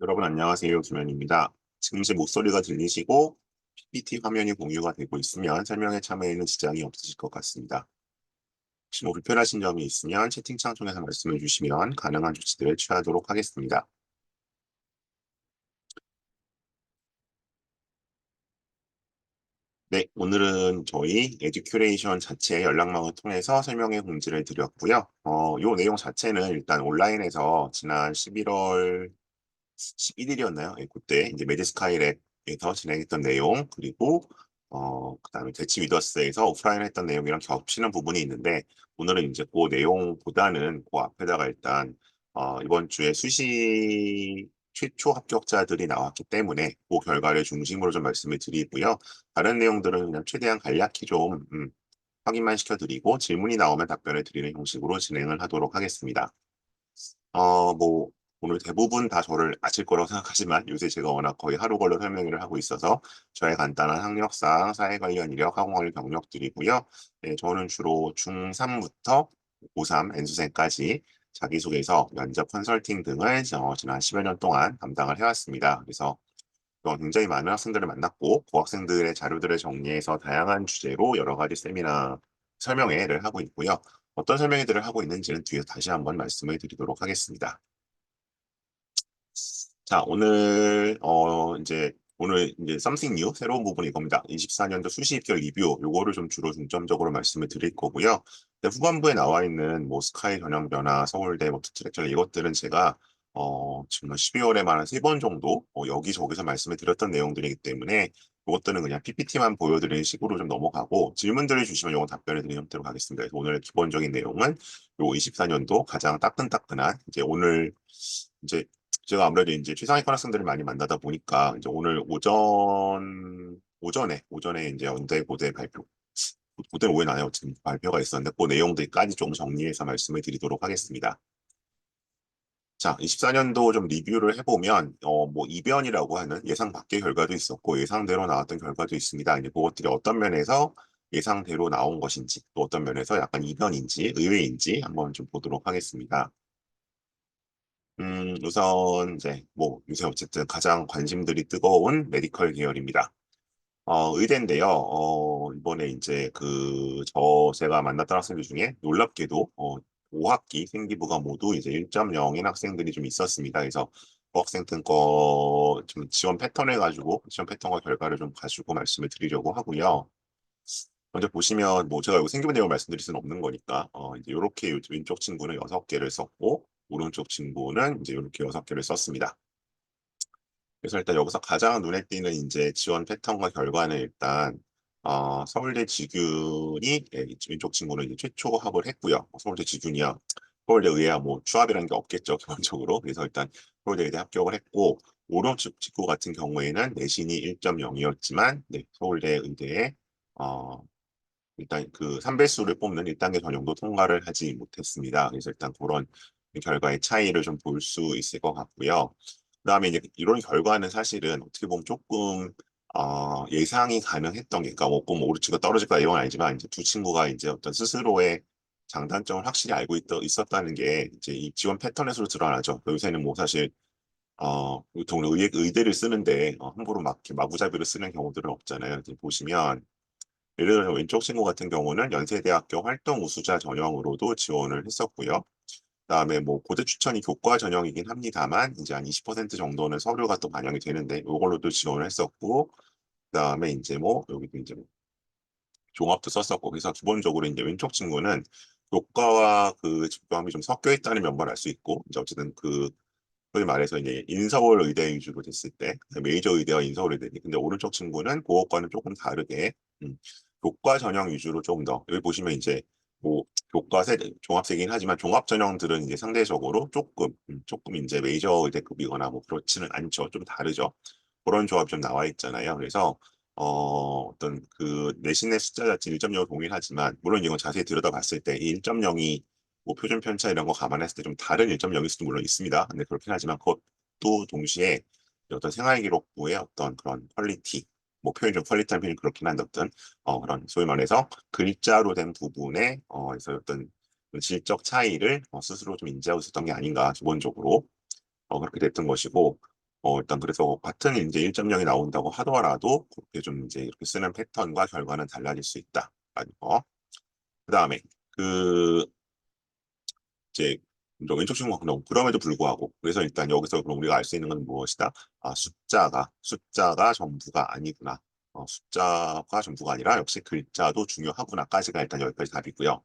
여러분 안녕하세요. 김현입니다. 지금 제 목소리가 들리시고 PPT 화면이 공유가 되고 있으면 설명에 참여에는 지장이 없으실 것 같습니다. 혹시 뭐 불편하신 점이 있으면 채팅창 통해서 말씀해 주시면 가능한 조치들을 취하도록 하겠습니다. 네, 오늘은 저희 에듀큐레이션 자체의 연락망을 통해서 설명회 공지를 드렸고요. 요 내용 자체는 일단 온라인에서 지난 11월 11일이었나요? 예, 그때 이제 매디스카이랩에서 진행했던 내용, 그리고 그다음에 대치 위더스에서 오프라인 했던 내용이랑 겹치는 부분이 있는데, 오늘은 이제 그 내용보다는 그 앞에다가 일단 이번 주에 수시 최초 합격자들이 나왔기 때문에 그 결과를 중심으로 좀 말씀을 드리고요. 다른 내용들은 그냥 최대한 간략히 좀 확인만 시켜드리고 질문이 나오면 답변을 드리는 형식으로 진행을 하도록 하겠습니다. 뭐, 오늘 대부분 다 저를 아실 거라고 생각하지만 요새 제가 워낙 거의 하루 걸러 설명회를 하고 있어서 저의 간단한 학력상 사회 관련 이력, 학원관리 경력들이고요. 네, 저는 주로 중3부터 고3 N수생까지 자기소개서, 면접 컨설팅 등을 지난 10여 년 동안 담당을 해왔습니다. 그래서 굉장히 많은 학생들을 만났고 그 학생들의 자료들을 정리해서 다양한 주제로 여러 가지 세미나 설명회를 하고 있고요. 어떤 설명회들을 하고 있는지는 뒤에서 다시 한번 말씀을 드리도록 하겠습니다. 자, 오늘 이제 something new 새로운 부분이 이겁니다. 24년도 수시 입결 리뷰 요거를 좀 주로 중점적으로 말씀을 드릴 거고요. 후반부에 나와 있는 뭐 스카이 전형 변화, 서울대 뭐 특지 렉처 이것들은 제가 지금 12월에만 한 3번 정도 여기저기서 말씀을 드렸던 내용들이기 때문에 그것들은 그냥 PPT만 보여드리는 식으로 좀 넘어가고 질문들을 주시면 요거 답변을 드리는 형태로 가겠습니다. 그래서 오늘 기본적인 내용은 요 24년도 가장 따끈따끈한 이제 오늘 이제 제가 아무래도 이제 최상위권 학생들을 많이 만나다 보니까 이제 오늘 오전에 이제 연대 고대 발표 고대는 오후에 나요. 지금 발표가 있었는데 그 내용들까지 좀 정리해서 말씀을 드리도록 하겠습니다. 자, 24년도 좀 리뷰를 해보면 뭐 이변이라고 하는 예상 밖의 결과도 있었고 예상대로 나왔던 결과도 있습니다. 이제 그것들이 어떤 면에서 예상대로 나온 것인지 또 어떤 면에서 약간 이변인지 의외인지 한번 좀 보도록 하겠습니다. 우선 이제 뭐 요새 어쨌든 가장 관심들이 뜨거운 메디컬 계열입니다. 의대인데요. 이번에 이제 제가 만났던 학생들 중에 놀랍게도 5학기 생기부가 모두 이제 1.0인 학생들이 좀 있었습니다. 그래서 그 학생들 거 좀 지원 패턴을 가지고 지원 패턴과 결과를 좀 가지고 말씀을 드리려고 하고요. 먼저 보시면 뭐 제가 여기 생기부 내용을 말씀드릴 수는 없는 거니까 이제 이렇게 왼쪽 친구는 6개를 썼고 오른쪽 친구는 이제 이렇게 6개를 썼습니다. 그래서 일단 여기서 가장 눈에 띄는 이제 지원 패턴과 결과는 일단 서울대 직윤이 왼쪽 친구는 이제 최초 합을 했고요. 서울대 직윤이야 서울대 의대야 뭐 추합이라는 게 없겠죠 기본적으로. 그래서 일단 서울대 의대 합격을 했고 오른쪽 친구 같은 경우에는 내신이 1.0이었지만 서울대 의대에 어, 일단 그 3배수를 뽑는 1단계 전형도 통과를 하지 못했습니다. 그래서 일단 그런 결과의 차이를 좀 볼 수 있을 것 같고요. 그다음에 이제 이런 결과는 사실은 어떻게 보면 조금 예상이 가능했던 게, 그러니까 뭐 우리 친구가 떨어질 거다 이건 아니지만 이제 두 친구가 이제 어떤 스스로의 장단점을 확실히 알고 있었다는 게 이제 이 지원 패턴에서 드러나죠. 요새는 뭐 사실 보통 의대를 쓰는데 함부로 막 이렇게 마구잡이로 쓰는 경우들은 없잖아요. 이제 보시면 예를 들어 왼쪽 친구 같은 경우는 연세대학교 활동 우수자 전형으로도 지원을 했었고요. 그다음에 뭐 고대 추천이 교과 전형이긴 합니다만 이제 한 20% 정도는 서류가 또 반영이 되는데 이걸로도 지원을 했었고 그다음에 이제 뭐 여기도 이제 뭐 종합도 썼었고 그래서 기본적으로 이제 왼쪽 친구는 교과와 그 직감이 좀 섞여 있다는 면만 알 수 있고 이제 어쨌든 소위 말해서 이제 인서울 의대 위주로 됐을 때 메이저 의대와 인서울 의대 근데 오른쪽 친구는 그것과는 조금 다르게 교과 전형 위주로 좀 더 여기 보시면 이제 뭐 교과 종합세긴 하지만 종합 전형들은 이제 상대적으로 조금 이제 메이저 의대급이거나 뭐 그렇지는 않죠. 좀 다르죠. 그런 조합이 좀 나와 있잖아요. 그래서 어떤 그 내신의 숫자 자체 1.0을 동일하지만 물론 이건 자세히 들여다봤을 때 이 1.0이 뭐 표준 편차 이런 거 감안했을 때 좀 다른 1.0일 수도 물론 있습니다. 근데 그렇긴 하지만 그것도 동시에 어떤 생활기록부의 어떤 그런 퀄리티, 뭐 표현 좀 퀄리티한 표현이 그렇긴 한데 어떤 그런 소위 말해서 글자로 된 부분에 그래서 어떤 질적 차이를 스스로 좀 인지하고 있었던 게 아닌가 기본적으로 그렇게 됐던 것이고 일단 그래서 같은 이제 1.0이 나온다고 하더라도 그렇게 좀 이제 이렇게 쓰는 패턴과 결과는 달라질 수 있다. 라는 거. 그다음에 그 이제 왼쪽 친구가 너무 그럼에도 불구하고 그래서 일단 여기서 그럼 우리가 알 수 있는 건 무엇이다? 아, 숫자가 전부가 아니구나. 숫자가 전부가 아니라 역시 글자도 중요하구나까지가 일단 여기까지 답이고요.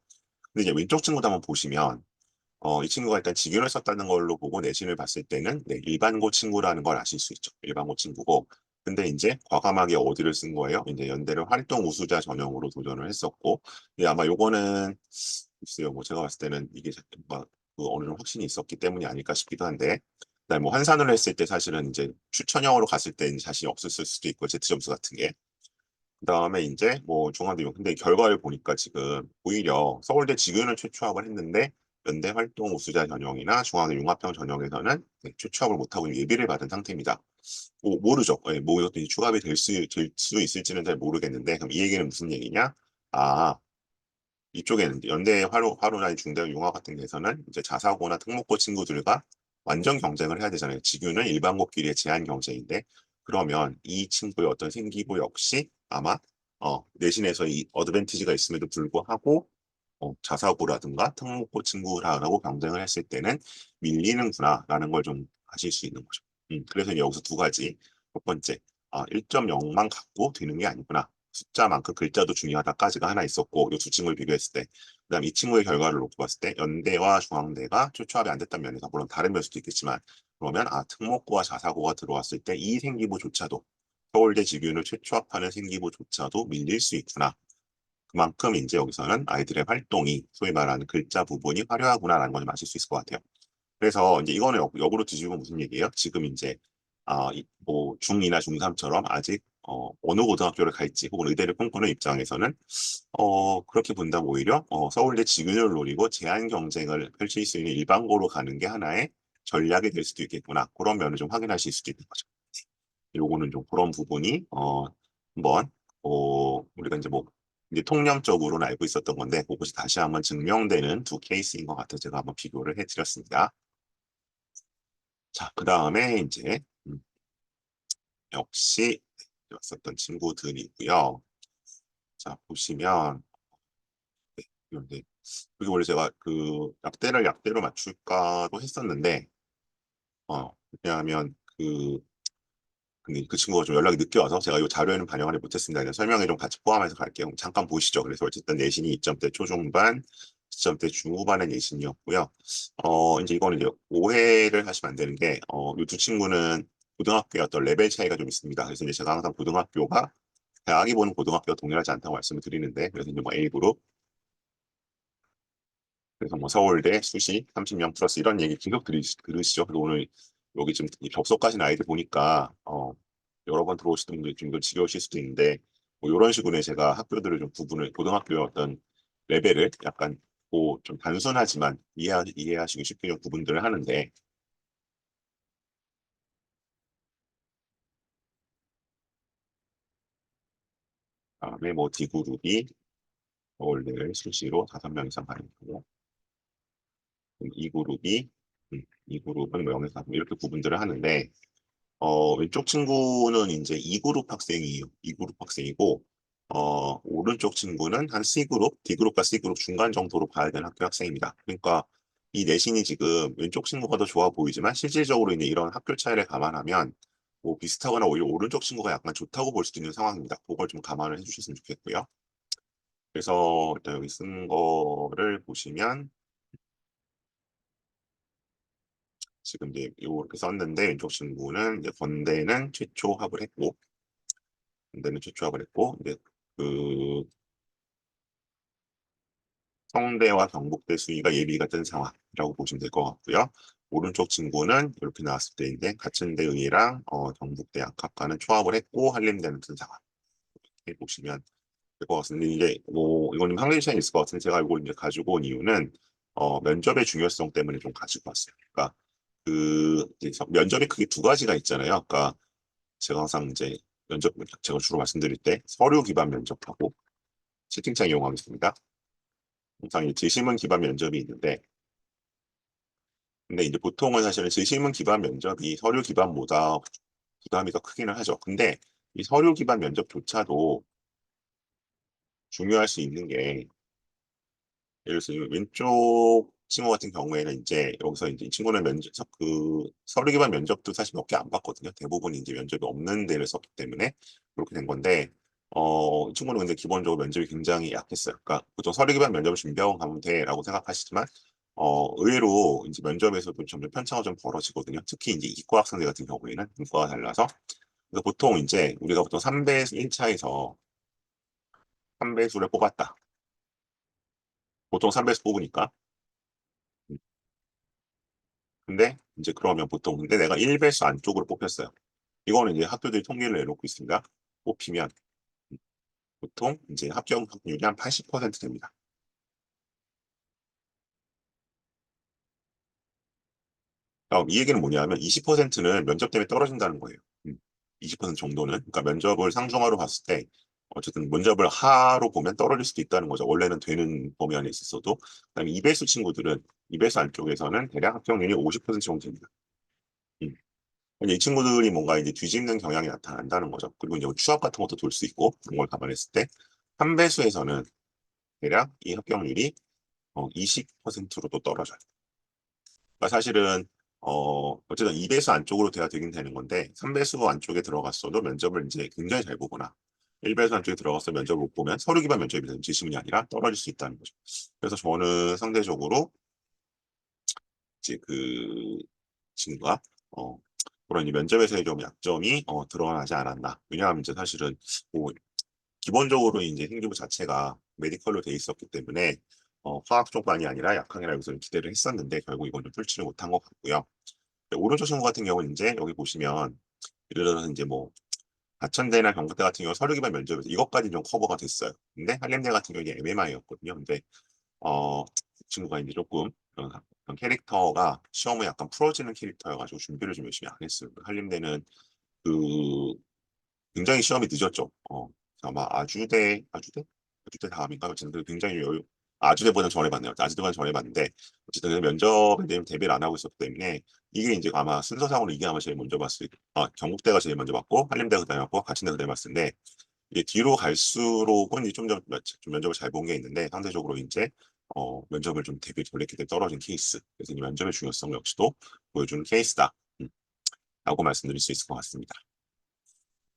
근데 이제 왼쪽 친구도 한번 보시면 이 친구가 일단 직윤을 썼다는 걸로 보고 내신을 봤을 때는 네, 일반고 친구라는 걸 아실 수 있죠. 일반고 친구고. 근데 이제 과감하게 어디를 쓴 거예요? 이제 연대를 활동 우수자 전형으로 도전을 했었고, 네, 아마 요거는 글쎄요, 뭐 제가 봤을 때는 이게 막 그 어느 정도 확신이 있었기 때문이 아닐까 싶기도 한데, 그다음에 뭐 환산을 했을 때 사실은 이제 추천형으로 갔을 때는 자신이 없었을 수도 있고 Z점수 같은 게. 그다음에 이제 뭐 중앙대용 근데 결과를 보니까 지금 오히려 서울대 직윤을 최초합을 했는데 연대 활동 우수자 전형이나 중앙대 융합형 전형에서는 네, 최초합을 못하고 예비를 받은 상태입니다. 모르죠. 예, 뭐 이것도 이제 추가합이 될 수 있을지는 잘 모르겠는데 그럼 이 얘기는 무슨 얘기냐? 아, 이쪽에는 연대 화로나 중대 융합 같은 데서는 이제 자사고나 특목고 친구들과 완전 경쟁을 해야 되잖아요. 직유는 일반고끼리의 제한 경쟁인데 그러면 이 친구의 어떤 생기부 역시 아마 내신에서 이 어드밴티지가 있음에도 불구하고 자사고라든가 특목고 친구라고 경쟁을 했을 때는 밀리는구나라는 걸 좀 아실 수 있는 거죠. 그래서 여기서 두 가지. 첫 번째, 1.0만 갖고 되는 게 아니구나. 숫자만큼 글자도 중요하다까지가 하나 있었고 이 두 친구를 비교했을 때 그다음 이 친구의 결과를 놓고 봤을 때 연대와 중앙대가 최초합이 안 됐다는 면에서 물론 다른 면 수도 있겠지만 그러면 특목고와 자사고가 들어왔을 때 이 생기부조차도 서울대 직윤을 최초합하는 생기부조차도 밀릴 수 있구나. 그만큼 이제 여기서는 아이들의 활동이 소위 말하는 글자 부분이 화려하구나라는 걸 좀 아실 수 있을 것 같아요. 그래서 이제 이거는 역으로 뒤집으면 무슨 얘기예요? 지금 이제 뭐 중2나 중3처럼 아직 어느 고등학교를 갈지 혹은 의대를 꿈꾸는 입장에서는 그렇게 본다면 오히려 서울대 직윤을 노리고 제한 경쟁을 펼칠 수 있는 일반고로 가는 게 하나의 전략이 될 수도 있겠구나. 그런 면을 좀 확인하실 수도 있는 거죠. 요거는 좀 그런 부분이 한번 우리가 이제 뭐 이제 통념적으로는 알고 있었던 건데 그것이 다시 한번 증명되는 두 케이스인 것 같아서 제가 한번 비교를 해드렸습니다. 자, 그 다음에 이제 역시 왔었던 친구들이고요. 자, 보시면 네, 이런데 그게 원래 제가 그 약대를 약대로 맞출까도 했었는데 왜냐하면 근데 그 친구가 좀 연락이 늦게 와서 제가 이 자료에는 반영을 못했습니다. 그냥 설명에 좀 같이 포함해서 갈게요. 잠깐 보시죠. 그래서 어쨌든 내신이 2점대 초중반, 10점대 중후반의 내신이었고요. 이제 이거는 이제 오해를 하시면 안 되는 게, 이 두 친구는 고등학교의 어떤 레벨 차이가 좀 있습니다. 그래서 이제 제가 항상 고등학교가 대학이 보는 고등학교와 동일하지 않다고 말씀을 드리는데, 그래서 이제 뭐 A그룹, 그래서 뭐 서울대, 수시, 30명 플러스 이런 얘기 계속 들으시죠. 그리고 오늘 여기 지금 이 접속하신 아이들 보니까 여러 번 들어오시던 분들이 좀 지겨우실 수도 있는데 뭐 이런 식으로 제가 학교들을 좀 구분을 고등학교의 어떤 레벨을 약간 좀 단순하지만 이해하시기 쉽게 좀 구분들을 하는데 다음에 뭐 D그룹이 서울대를 수시로 5명 이상 가는 거고 E그룹이 E그룹은 뭐 0에서 4 이렇게 구분들을 하는데 왼쪽 친구는 이제 2그룹 학생이에요. 2그룹 학생이고, 오른쪽 친구는 한 C그룹, D그룹과 C그룹 중간 정도로 봐야 되는 학교 학생입니다. 그러니까 이 내신이 지금 왼쪽 친구가 더 좋아 보이지만 실질적으로 이제 이런 학교 차이를 감안하면 뭐 비슷하거나 오히려 오른쪽 친구가 약간 좋다고 볼 수도 있는 상황입니다. 그걸 좀 감안을 해주셨으면 좋겠고요. 그래서 일단 여기 쓴 거를 보시면 지금 이제 이렇게 썼는데 왼쪽 친구는 이제 건대는 최초 합을 했고 건대는 최초 합을 했고 이제 그 성대와 경북대 수위가 예비가 뜬 상황이라고 보시면 될 것 같고요. 오른쪽 친구는 이렇게 나왔을 때인데 같은 대의랑 경북대 약학과는 초합을 했고 한림대는 뜬 상황 이렇게 보시면 될 것 같은데 이게 뭐 이건 좀 학력 차이 있을 것 같은데 제가 이걸 이제 가지고 온 이유는 면접의 중요성 때문에 좀 가지고 왔어요. 그러니까 이제 면접이 크게 두 가지가 있잖아요. 그러니까 제가 항상 이제 면접 제가 주로 말씀드릴 때 서류 기반 면접하고 채팅창 이용하겠습니다. 항상 이 제시문 기반 면접이 있는데 근데 이제 보통은 사실은 지시문 기반 면접이 서류 기반보다 부담이 더 크기는 하죠. 근데 이 서류 기반 면접조차도 중요할 수 있는 게 예를 들어서 이 왼쪽 친구 같은 경우에는 이제 여기서 이제 이 친구는 면접 그 서류 기반 면접도 사실 몇 개 안 봤거든요. 대부분 이제 면접이 없는 데를 썼기 때문에 그렇게 된 건데 이 친구는 근데 기본적으로 면접이 굉장히 약했어요. 그러니까 보통 서류 기반 면접을 준비하고 가면 돼라고 생각하시지만 의외로 이제 면접에서도 점점 편차가 좀 벌어지거든요. 특히 이제 이과 학생들 같은 경우에는 이과가 달라서 그래서 보통 이제 우리가 보통 3배 1차에서 3배수를 뽑았다. 보통 3배수 뽑으니까 근데 이제 그러면 보통 근데 내가 1배수 안쪽으로 뽑혔어요. 이거는 이제 학교들이 통계를 내놓고 있습니다. 뽑히면 보통 이제 합격 확률이 한 80% 됩니다. 이 얘기는 뭐냐면 20%는 면접 때문에 떨어진다는 거예요. 20% 정도는. 그러니까 면접을 상중하로 봤을 때 어쨌든 면접을 하로 보면 떨어질 수도 있다는 거죠. 원래는 되는 범위 안에 있었어도. 그다음에 2배수 친구들은 2배수 안쪽에서는 대략 합격률이 50% 정도 됩니다. 음. 근데 이 친구들이 뭔가 이제 뒤집는 경향이 나타난다는 거죠. 그리고 이제 뭐 추합 같은 것도 돌 수 있고 그런 걸 감안했을 때 3배수에서는 대략 이 합격률이 20%로 또 떨어져요. 그러니까 사실은 어쨌든 2배수 안쪽으로 돼야 되긴 되는 건데 3배수 안쪽에 들어갔어도 면접을 이제 굉장히 잘 보거나 1배수 안쪽에 들어가서 면접을 못 보면 서류 기반 면접이 되는 지시문이 아니라 떨어질 수 있다는 거죠. 그래서 저는 상대적으로 이제 그 친구가 그런 이 면접에서의 좀 약점이 드러나지 않았나. 왜냐하면 이제 사실은 뭐 기본적으로 이제 행정부 자체가 메디컬로 돼 있었기 때문에 화학 쪽반이 아니라 약학이라고 해서 기대를 했었는데 결국 이건 좀 뚫지를 못한 것 같고요. 오른쪽 친구 같은 경우는 이제 여기 보시면 예를 들어서 이제 뭐 과천대나 경북대 같은 경우 서류 기반 면접에서 이것까지 좀 커버가 됐어요. 근데 한림대 같은 경우는 MMI였거든요. 근데 이 친구가 이제 조금 그런 캐릭터가 시험에 약간 풀어지는 캐릭터여가지고 준비를 좀 열심히 안 했어요. 한림대는 그 굉장히 시험이 늦었죠. 아마 아주대 다음인가 어쨌든 굉장히 아주대보다 전에 봤네요. 아주대보다 전에 봤는데 어쨌든 그 면접에 대한 대비를 안 하고 있었기 때문에 이게 이제 아마 순서상으로 이게 아마 제일 먼저 봤을 경북대가 제일 먼저 봤고 한림대가 그다음에 봤고 가천대가 그다음에 봤을 텐데 이게 뒤로 갈수록은 이제 좀 면접을 잘 본 게 있는데 상대적으로 이제 면접을 좀 대비 덜 했기 때문에 떨어진 케이스. 그래서 이 면접의 중요성 역시도 보여주는 케이스다. 라고 말씀드릴 수 있을 것 같습니다.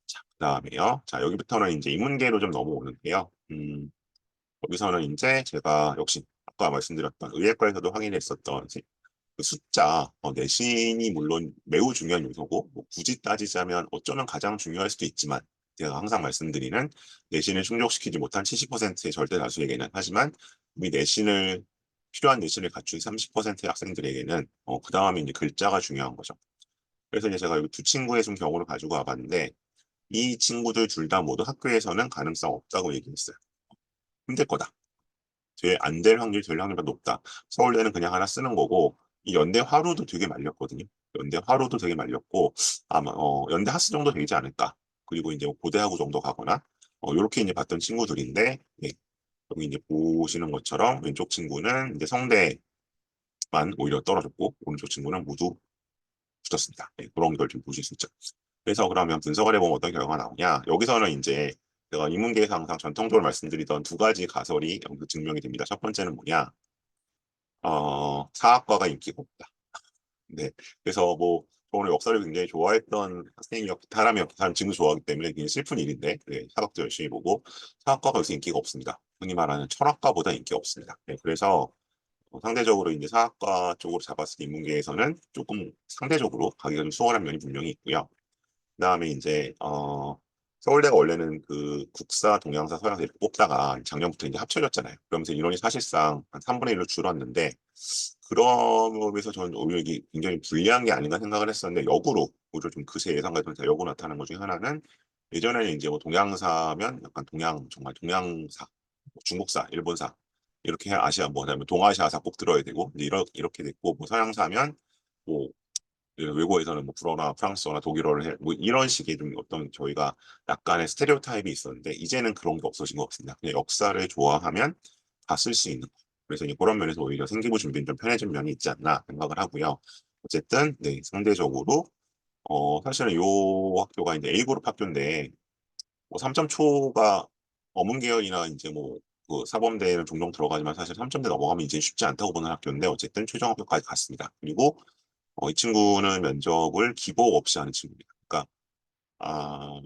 자, 그다음에요. 자, 여기부터는 이제 인문계로 좀 넘어오는데요. 여기서는 이제 제가 역시 아까 말씀드렸던 의예과에서도 확인했었던 그 숫자, 내신이 물론 매우 중요한 요소고 뭐 굳이 따지자면 어쩌면 가장 중요할 수도 있지만 제가 항상 말씀드리는 내신을 충족시키지 못한 70%의 절대 다수에게는 하지만 이 내신을 필요한 내신을 갖춘 30%의 학생들에게는 그 다음에 이제 글자가 중요한 거죠. 그래서 이제 제가 여기 두 친구의 좀 경우를 가지고 와봤는데 이 친구들 둘 다 모두 학교에서는 가능성 없다고 얘기했어요. 힘들 거다. 안 될 확률이 될 확률이 높다. 서울대는 그냥 하나 쓰는 거고 이 연대 화로도 되게 말렸거든요. 연대 화로도 되게 말렸고 아마 연대 하스 정도 되지 않을까. 그리고 이제 고대하고 정도 가거나 이렇게 이제 봤던 친구들인데 네. 여기 이제 보시는 것처럼 왼쪽 친구는 이제 성대만 오히려 떨어졌고 오른쪽 친구는 모두 붙었습니다. 네, 그런 걸 좀 보실 수 있죠. 그래서 그러면 분석을 해보면 어떤 결과가 나오냐. 여기서는 이제 제가 인문계에서 항상 전통적으로 말씀드리던 두 가지 가설이 증명이 됩니다. 첫 번째는 뭐냐. 사학과가 인기가 없다. 네. 그래서 뭐 저는 역사를 굉장히 좋아했던 학생이었기 사람이었기 사람 지금도 좋아하기 때문에 굉장히 슬픈 일인데 네, 사학도 열심히 보고 사학과가 요새 인기가 없습니다. 흔히 말하는 철학과보다 인기가 없습니다. 네, 그래서 상대적으로 이제 사학과 쪽으로 잡았을 때 인문계에서는 조금 상대적으로 가기가 좀 수월한 면이 분명히 있고요. 그다음에 이제 서울대가 원래는 그 국사, 동양사, 서양사 이렇게 뽑다가 작년부터 이제 합쳐졌잖아요. 그러면서 인원이 사실상 한 3분의 1로 줄었는데 그런 점에서 저는 오히려 이게 굉장히 불리한 게 아닌가 생각을 했었는데 역으로 오히려 좀 그새 예상과는 역으로 나타나는 것 중에 하나는 예전에는 이제 뭐 동양사면 약간 정말 동양사, 뭐 중국사, 일본사 이렇게 아시아 뭐냐면 동아시아사 꼭 들어야 되고 이제 이렇게 됐고 뭐 서양사면 뭐 외국에서는 뭐 불어나 프랑스어나 독일어를 해, 뭐 이런 식의 좀 어떤 저희가 약간의 스테레오타입이 있었는데 이제는 그런 게 없어진 것 같습니다. 그냥 역사를 좋아하면 다 쓸 수 있는 거. 그래서 이제 그런 면에서 오히려 생기부 준비는 좀 편해진 면이 있지 않나 생각을 하고요. 어쨌든 네, 상대적으로 사실은 요 학교가 이제 A그룹 학교인데 뭐 3점 초가 어문 계열이나 이제 뭐 그 사범대는 종종 들어가지만 사실 3점대 넘어가면 이제 쉽지 않다고 보는 학교인데 어쨌든 최종 학교까지 갔습니다. 그리고 이 친구는 면접을 기복 없이 하는 친구입니다. 그러니까 아,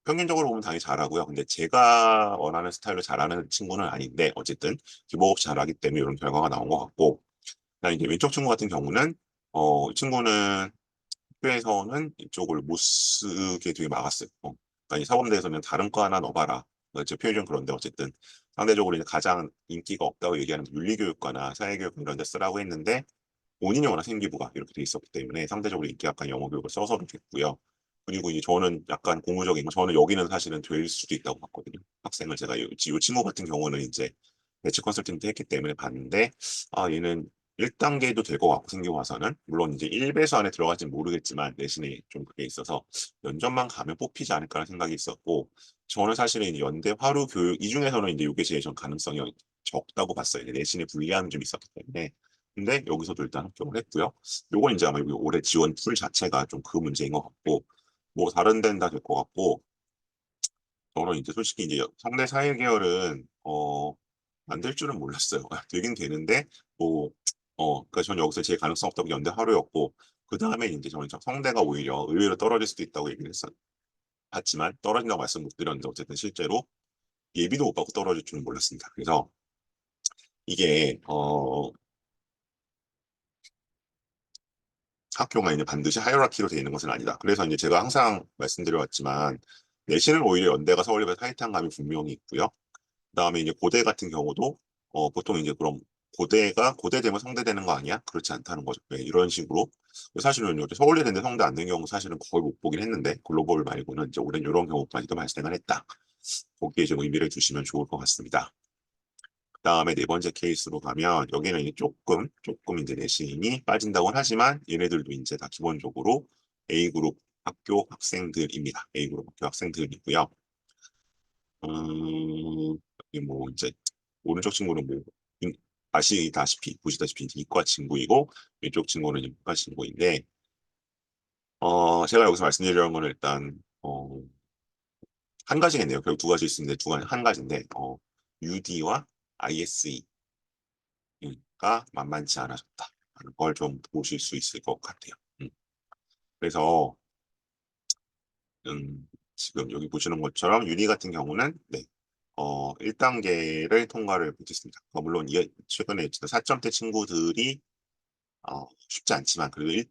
평균적으로 보면 당연히 잘하고요. 근데 제가 원하는 스타일로 잘하는 친구는 아닌데 어쨌든 기복 없이 잘하기 때문에 이런 결과가 나온 것 같고 그다음에 이제 왼쪽 친구 같은 경우는 이 친구는 학교에서는 이쪽을 못 쓰게 되게 막았어요. 그러니까 이 사범대에서는 다른 거 하나 넣어봐라. 제 표현이 좀 그런데 어쨌든 상대적으로 이제 가장 인기가 없다고 얘기하는 윤리교육과나 사회교육 이런 데 쓰라고 했는데 본인이 워낙 생기부가 이렇게 돼 있었기 때문에 상대적으로 인기 약간 영어 교육을 써서 됐고요. 그리고 이제 저는 약간 고무적인 거, 저는 여기는 사실은 될 수도 있다고 봤거든요. 학생을 제가 이 친구 같은 경우는 이제 매치 컨설팅도 했기 때문에 봤는데, 얘는 1단계도 될 것 같고 생기고 와서는 물론 이제 1배수 안에 들어갈지는 모르겠지만 내신에 좀 그게 있어서 면접만 가면 뽑히지 않을까라는 생각이 있었고 저는 사실은 이제 연대 화루 교육 이 중에서는 이제 이게 제일 전 가능성이 적다고 봤어요. 내신에 불리함이 좀 있었기 때문에. 근데 여기서도 일단 합격을 했고요. 요건 이제 아마 여기 올해 지원 풀 자체가 좀 그 문제인 것 같고, 뭐 다른 데는 다 될 것 같고, 저는 이제 솔직히 이제 성대 사회 계열은 안 될 줄은 몰랐어요. 되긴 되는데 뭐 그러니까 저는 여기서 제일 가능성 없다고 연대 하루였고, 그 다음에 이제 저는 성대가 오히려 의외로 떨어질 수도 있다고 얘기를 봤지만 떨어진다고 말씀 못 드렸는데 어쨌든 실제로 예비도 못 받고 떨어질 줄은 몰랐습니다. 그래서 이게 학교가 이제 반드시 하이어라키로 되어 있는 것은 아니다. 그래서 이제 제가 항상 말씀드려왔지만 내신은 오히려 연대가 서울에 비해서 타이트한 감이 분명히 있고요. 그다음에 이제 고대 같은 경우도 보통 이제 그럼 고대가 고대 되면 성대 되는 거 아니야? 그렇지 않다는 거죠. 네, 이런 식으로 사실은 이제 서울대 된데 성대 안 된 경우 사실은 거의 못 보긴 했는데 글로벌 말고는 이제 올해 이런 경우까지도 발생을 했다. 거기에 좀 의미를 두시면 좋을 것 같습니다. 그다음에 네 번째 케이스로 가면 여기는 이제 조금 이제 내신이 빠진다고는 하지만 얘네들도 이제 다 기본적으로 A그룹 학교 학생들입니다. A그룹 학교 학생들이고요. 여기 뭐 이제 오른쪽 친구는 뭐 아시다시피 보시다시피 이제 이과 친구이고 왼쪽 친구는 이제 문과 친구인데 제가 여기서 말씀드리려는 거는 일단 한 가지겠네요. 결국 두 가지 있는데 두 가지 한 가지인데 UD와 ISE 가 만만치 않아졌다. 하는 걸 좀 보실 수 있을 것 같아요. 그래서 지금 여기 보시는 것처럼 유니 같은 경우는 네, 1단계를 통과를 못했습니다. 물론 최근에 4점대 친구들이 쉽지 않지만 그래도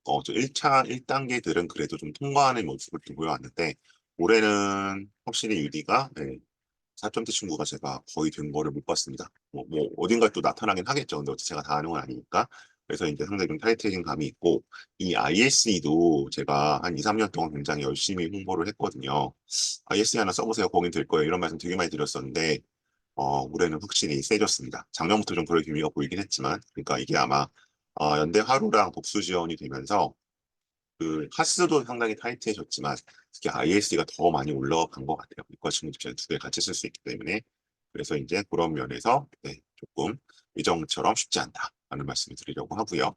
1차 1단계들은 그래도 좀 통과하는 모습을 좀 보여왔는데 올해는 확실히 유디가 네, 4점대 친구가 제가 거의 된 거를 못 봤습니다. 뭐 어딘가 또 나타나긴 하겠죠. 근데 어차피 제가 다 아는 건 아니니까. 그래서 이제 상당히 좀 타이트해진 감이 있고 이 ISE도 제가 한 2, 3년 동안 굉장히 열심히 홍보를 했거든요. ISE 하나 써보세요. 거긴 될 거예요. 이런 말씀 되게 많이 드렸었는데 올해는 확실히 세졌습니다. 작년부터 좀 그럴 기미가 보이긴 했지만 그러니까 이게 아마 연대 하루랑 복수 지원이 되면서 그 카스도 상당히 타이트해졌지만 특히 IS가 더 많이 올라간 것 같아요. 이과 친구들 두개 같이 쓸 수 있기 때문에 그래서 이제 그런 면에서 네, 조금 예정처럼 쉽지 않다라는 말씀을 드리려고 하고요.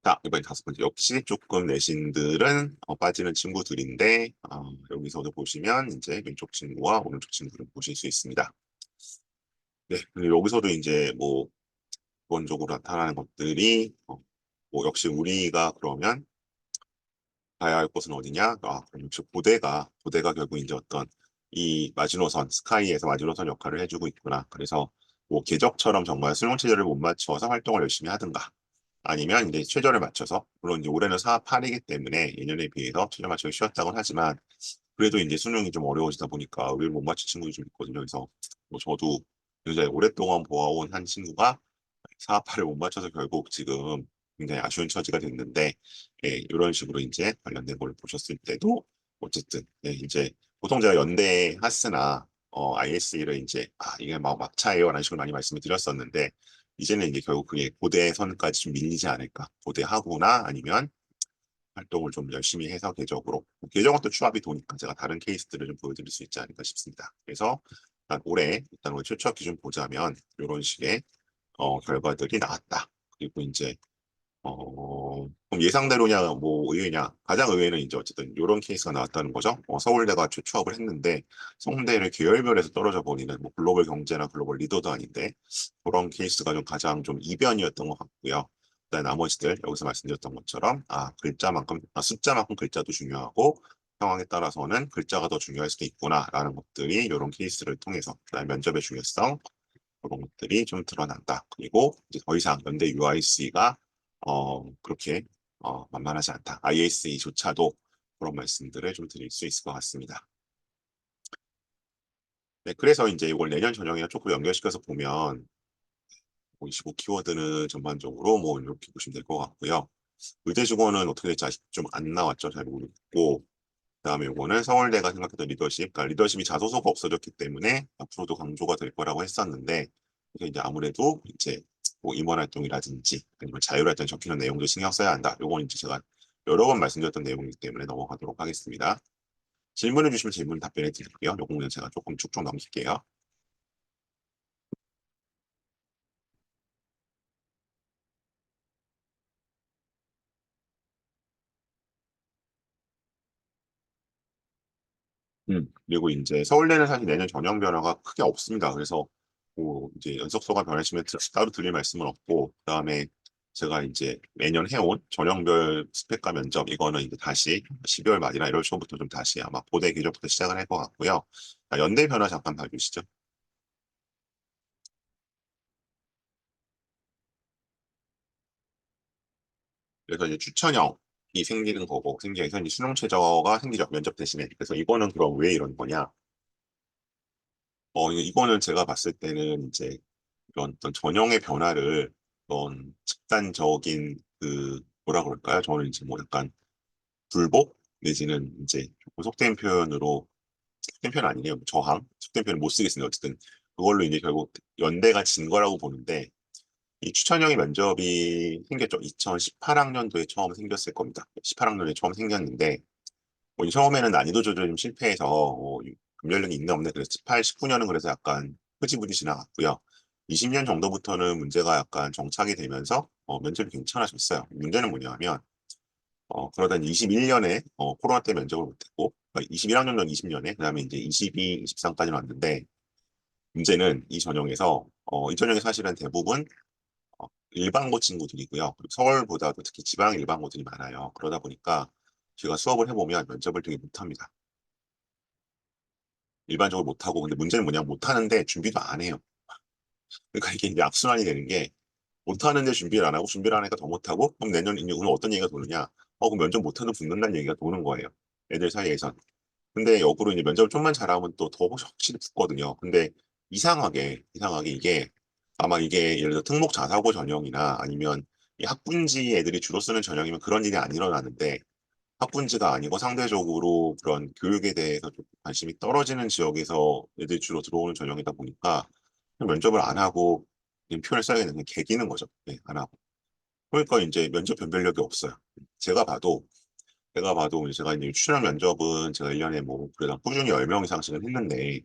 자, 이번에 다섯 번째 역시 조금 내신들은 빠지는 친구들인데 여기서도 보시면 이제 왼쪽 친구와 오른쪽 친구를 보실 수 있습니다. 네, 그리고 여기서도 이제 뭐 기본적으로 나타나는 것들이 뭐 역시 우리가 그러면 가야 할 곳은 어디냐? 그럼 역시 고대가 결국 이제 어떤 이 마지노선, 스카이에서 마지노선 역할을 해주고 있구나. 그래서 뭐 궤적처럼 정말 수능 체제를 못 맞춰서 활동을 열심히 하든가 아니면 이제 최저를 맞춰서 물론 이제 올해는 4, 8이기 때문에 예년에 비해서 최저 맞추기 쉬웠다고는 하지만 그래도 이제 수능이 좀 어려워지다 보니까 의외로 못 맞춘 친구들이 좀 있거든요. 그래서 뭐 저도 굉장히 오랫동안 보아온 한 친구가 4, 8을 못 맞춰서 결국 지금 굉장히 아쉬운 처지가 됐는데 예, 이런 식으로 이제 관련된 걸 보셨을 때도 어쨌든 예, 이제 보통 제가 연대 하스나 IS를 이제 이게 막 막차예요라는 식으로 많이 말씀을 드렸었는데 이제는 이제 결국 그게 고대 선까지 좀 밀리지 않을까 고대하거나 아니면 활동을 좀 열심히 해서 계적은 또 추합이 도니까 제가 다른 케이스들을 좀 보여드릴 수 있지 않을까 싶습니다. 그래서 일단 우리 최초 기준 보자면 이런 식의 결과들이 나왔다. 그리고 이제 그럼 예상대로냐, 뭐 의외냐? 가장 의외는 이제 어쨌든 이런 케이스가 나왔다는 거죠. 서울대가 취업을 했는데 성대를 계열별에서 떨어져 버리는 뭐 글로벌 경제나 글로벌 리더도 아닌데 그런 케이스가 좀 가장 좀 이변이었던 것 같고요. 그다음 나머지들 여기서 말씀드렸던 것처럼 숫자만큼 글자도 중요하고 상황에 따라서는 글자가 더 중요할 수도 있구나라는 것들이 이런 케이스를 통해서 그다음 면접의 중요성 그런 것들이 좀 드러난다. 그리고 이제 더 이상 연대 UIC가 그렇게 만만하지 않다. ISE조차도 그런 말씀들을 좀 드릴 수 있을 것 같습니다. 네, 그래서 이제 이걸 내년 전형이랑 조금 연결시켜서 보면 25 키워드는 전반적으로 뭐 이렇게 보시면 될 것 같고요. 의대 주거는 어떻게 될지 아직 좀 안 나왔죠. 잘 모르겠고. 그다음에 이거는 서울대가 생각했던 리더십, 그러니까 리더십이 자소서가 없어졌기 때문에 앞으로도 강조가 될 거라고 했었는데 이게 이제 아무래도 이제 뭐 임원 활동이라든지 아니면 자율 활동 적히는 내용도 신경 써야 한다. 요건 이제 제가 여러 번 말씀드렸던 내용이기 때문에 넘어가도록 하겠습니다. 질문해 주시면 질문 답변해 드릴게요. 요거는 제가 조금 쭉쭉 넘길게요. 그리고 이제 서울대는 사실 내년 전형 변화가 크게 없습니다. 그래서 뭐 이제 연속서가 변하시면 따로 드릴 말씀은 없고, 그다음에 제가 이제 매년 해온 전형별 스펙과 면접 이거는 이제 다시 12월 말이나 1월 초부터 좀 다시 아마 고대 기조부터 시작을 할 것 같고요. 연대 변화 잠깐 봐주시죠. 그래서 이제 추천형이 생기는 거고 생기면서 이제 수능 최저가 생기죠. 면접 대신에. 그래서 이거는 그럼 왜 이런 거냐? 이거는 제가 봤을 때는 이제 이런 어떤 전형의 변화를 어떤 집단적인 그 뭐라 그럴까요? 저는 이제 뭐 약간 불복 내지는 이제 조금 속된 표현 아니네요. 속된 표현 못 쓰겠습니다. 어쨌든 그걸로 이제 결국 연대가 진 거라고 보는데 이 추천형의 면접이 생겼죠. 2018학년도에 처음 생겼을 겁니다. 18학년에 처음 생겼는데 뭐 처음에는 난이도 조절이 좀 실패해서 금연령이 있나 없네 그래서 18, 19년은 그래서 약간 흐지부지 지나갔고요. 20년 정도부터는 문제가 약간 정착이 되면서 면접이 괜찮아졌어요. 문제는 뭐냐면 그러다 21년에 코로나 때 면접을 못했고 21학년은 20년에 그다음에 이제 22, 23까지 왔는데 문제는 이 전형에 사실은 대부분 일반고 친구들이고요. 그리고 서울보다도 특히 지방 일반고들이 많아요. 그러다 보니까 제가 수업을 해보면 면접을 되게 못합니다. 일반적으로 못하고 근데 문제는 뭐냐면 못하는데 준비도 안 해요. 그러니까 이게 이제 악순환이 되는 게 못하는데 준비를 안 하고 준비를 안 하니까 더 못하고 그럼 내년 이제 오늘 어떤 얘기가 도느냐 그럼 면접 못해도 붙는다는 얘기가 도는 거예요. 애들 사이에선. 근데 역으로 이제 면접을 좀만 잘하면 또 더 확실히 붙거든요. 근데 이상하게 이게 아마 이게 예를 들어 특목 자사고 전형이나 아니면 이 학군지 애들이 주로 쓰는 전형이면 그런 일이 안 일어나는데 학군지가 아니고 상대적으로 그런 교육에 대해서 좀 관심이 떨어지는 지역에서 애들이 주로 들어오는 전형이다 보니까 면접을 안 하고 그냥 표현을 써야겠는 게 개기는 거죠. 네, 안 하고. 그러니까 이제 면접 변별력이 없어요. 제가 봐도 제가 이제 출연 면접은 제가 1년에 뭐 그래도 꾸준히 10명 이상씩은 했는데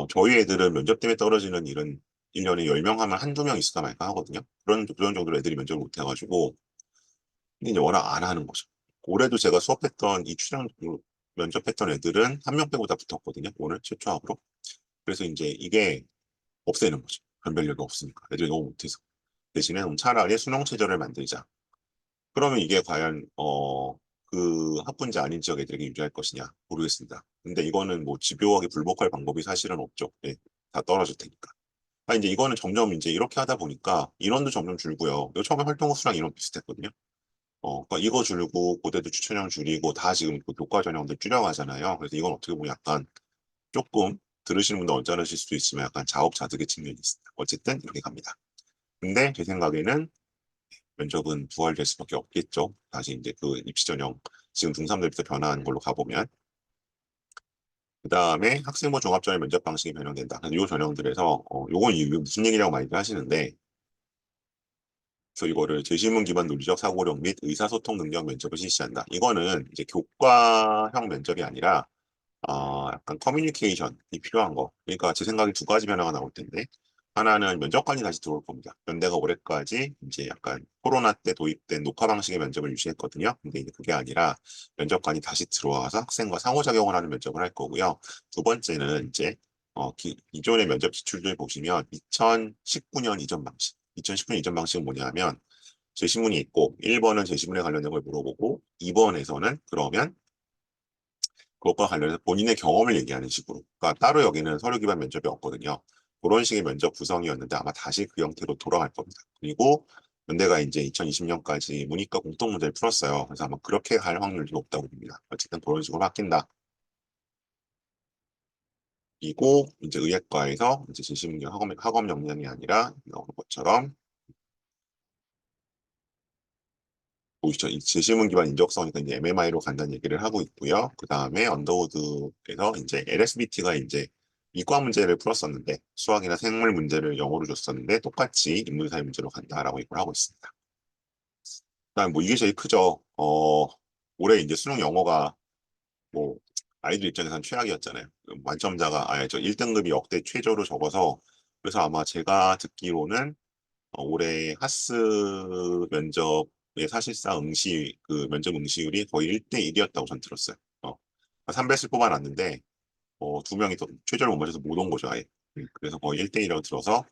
저희 애들은 면접 때문에 떨어지는 일은 1년에 10명 하면 한두 명 있을까 말까 하거든요. 그런 정도로 애들이 면접을 못 해가지고 근데 이제 워낙 안 하는 거죠. 올해도 제가 수업했던 이 출연 면접했던 애들은 한 명 빼고 다 붙었거든요. 오늘 최초합으로. 그래서 이제 이게 없애는 거죠. 변별력이 없으니까. 애들이 너무 못해서. 대신에 그럼 차라리 수능 체제를 만들자. 그러면 이게 과연 그 학군지 아닌 지역 애들에게 유리할 것이냐 모르겠습니다. 근데 이거는 뭐 집요하게 불복할 방법이 사실은 없죠. 예, 다 떨어질 테니까. 이제 이거는 점점 이제 이렇게 하다 보니까 인원도 점점 줄고요. 이거 처음에 활동 호수랑 인원 비슷했거든요. 그러니까 이거 줄고 고대도 추천형 줄이고 다 지금 그 교과 전형들 줄여가잖아요. 그래서 이건 어떻게 보면 약간 조금 들으시는 분도 언짢으실 수도 있지만 약간 자업자득의 측면이 있습니다. 어쨌든 이렇게 갑니다. 근데 제 생각에는 면접은 부활될 수밖에 없겠죠. 다시 이제 그 입시 전형 지금 중3들부터 변화하는 걸로 가보면 그 다음에 학생부 종합전형 면접 방식이 변형된다. 이 전형들에서 요건 이게 무슨 얘기라고 많이들 하시는데 그래서 이거를 제시문 기반 논리적 사고력 및 의사소통 능력 면접을 실시한다. 이거는 이제 교과형 면접이 아니라 약간 커뮤니케이션이 필요한 거. 그러니까 제 생각에 두 가지 변화가 나올 텐데, 하나는 면접관이 다시 들어올 겁니다. 연대가 올해까지 이제 약간 코로나 때 도입된 녹화 방식의 면접을 유지했거든요. 근데 이제 그게 아니라 면접관이 다시 들어와서 학생과 상호작용을 하는 면접을 할 거고요. 두 번째는 이제 기존의 면접 지출들 보시면 2019년 이전 방식. 2019년 이전 방식은 뭐냐면 제시문이 있고 1번은 제시문에 관련된 걸 물어보고 2번에서는 그러면 그것과 관련해서 본인의 경험을 얘기하는 식으로. 그러니까 따로 여기는 서류 기반 면접이 없거든요. 그런 식의 면접 구성이었는데 아마 다시 그 형태로 돌아갈 겁니다. 그리고 연대가 이제 2020년까지 문이과 공통 문제를 풀었어요. 그래서 아마 그렇게 갈 확률이 높다고 봅니다. 어쨌든 그런 식으로 바뀐다. 그리고 이제 의학과에서 이제 진심문제 학업 역량이 아니라 나오는 것처럼 보이시죠? 이 제시문 기반 인적성이니까 이제 MMI로 간다는 얘기를 하고 있고요. 그 다음에 언더우드에서 이제 LSBT가 이제 이과 문제를 풀었었는데 수학이나 생물 문제를 영어로 줬었는데 똑같이 인문사회 문제로 간다라고 얘기를 하고 있습니다. 그다음 뭐 이게 제일 크죠. 올해 이제 수능 영어가 뭐 아이들 입장에서는 최악이었잖아요. 만점자가 아예 저 1등급이 역대 최저로 적어서 그래서 아마 제가 듣기로는 올해 하스 면접의 사실상 그 면접 응시율이 거의 1대1이었다고 전 들었어요. 3배를 뽑아놨는데 두 명이 더 최저를 못 맞춰서 못 온 거죠, 아예. 그래서 거의 1대1이라고 들어서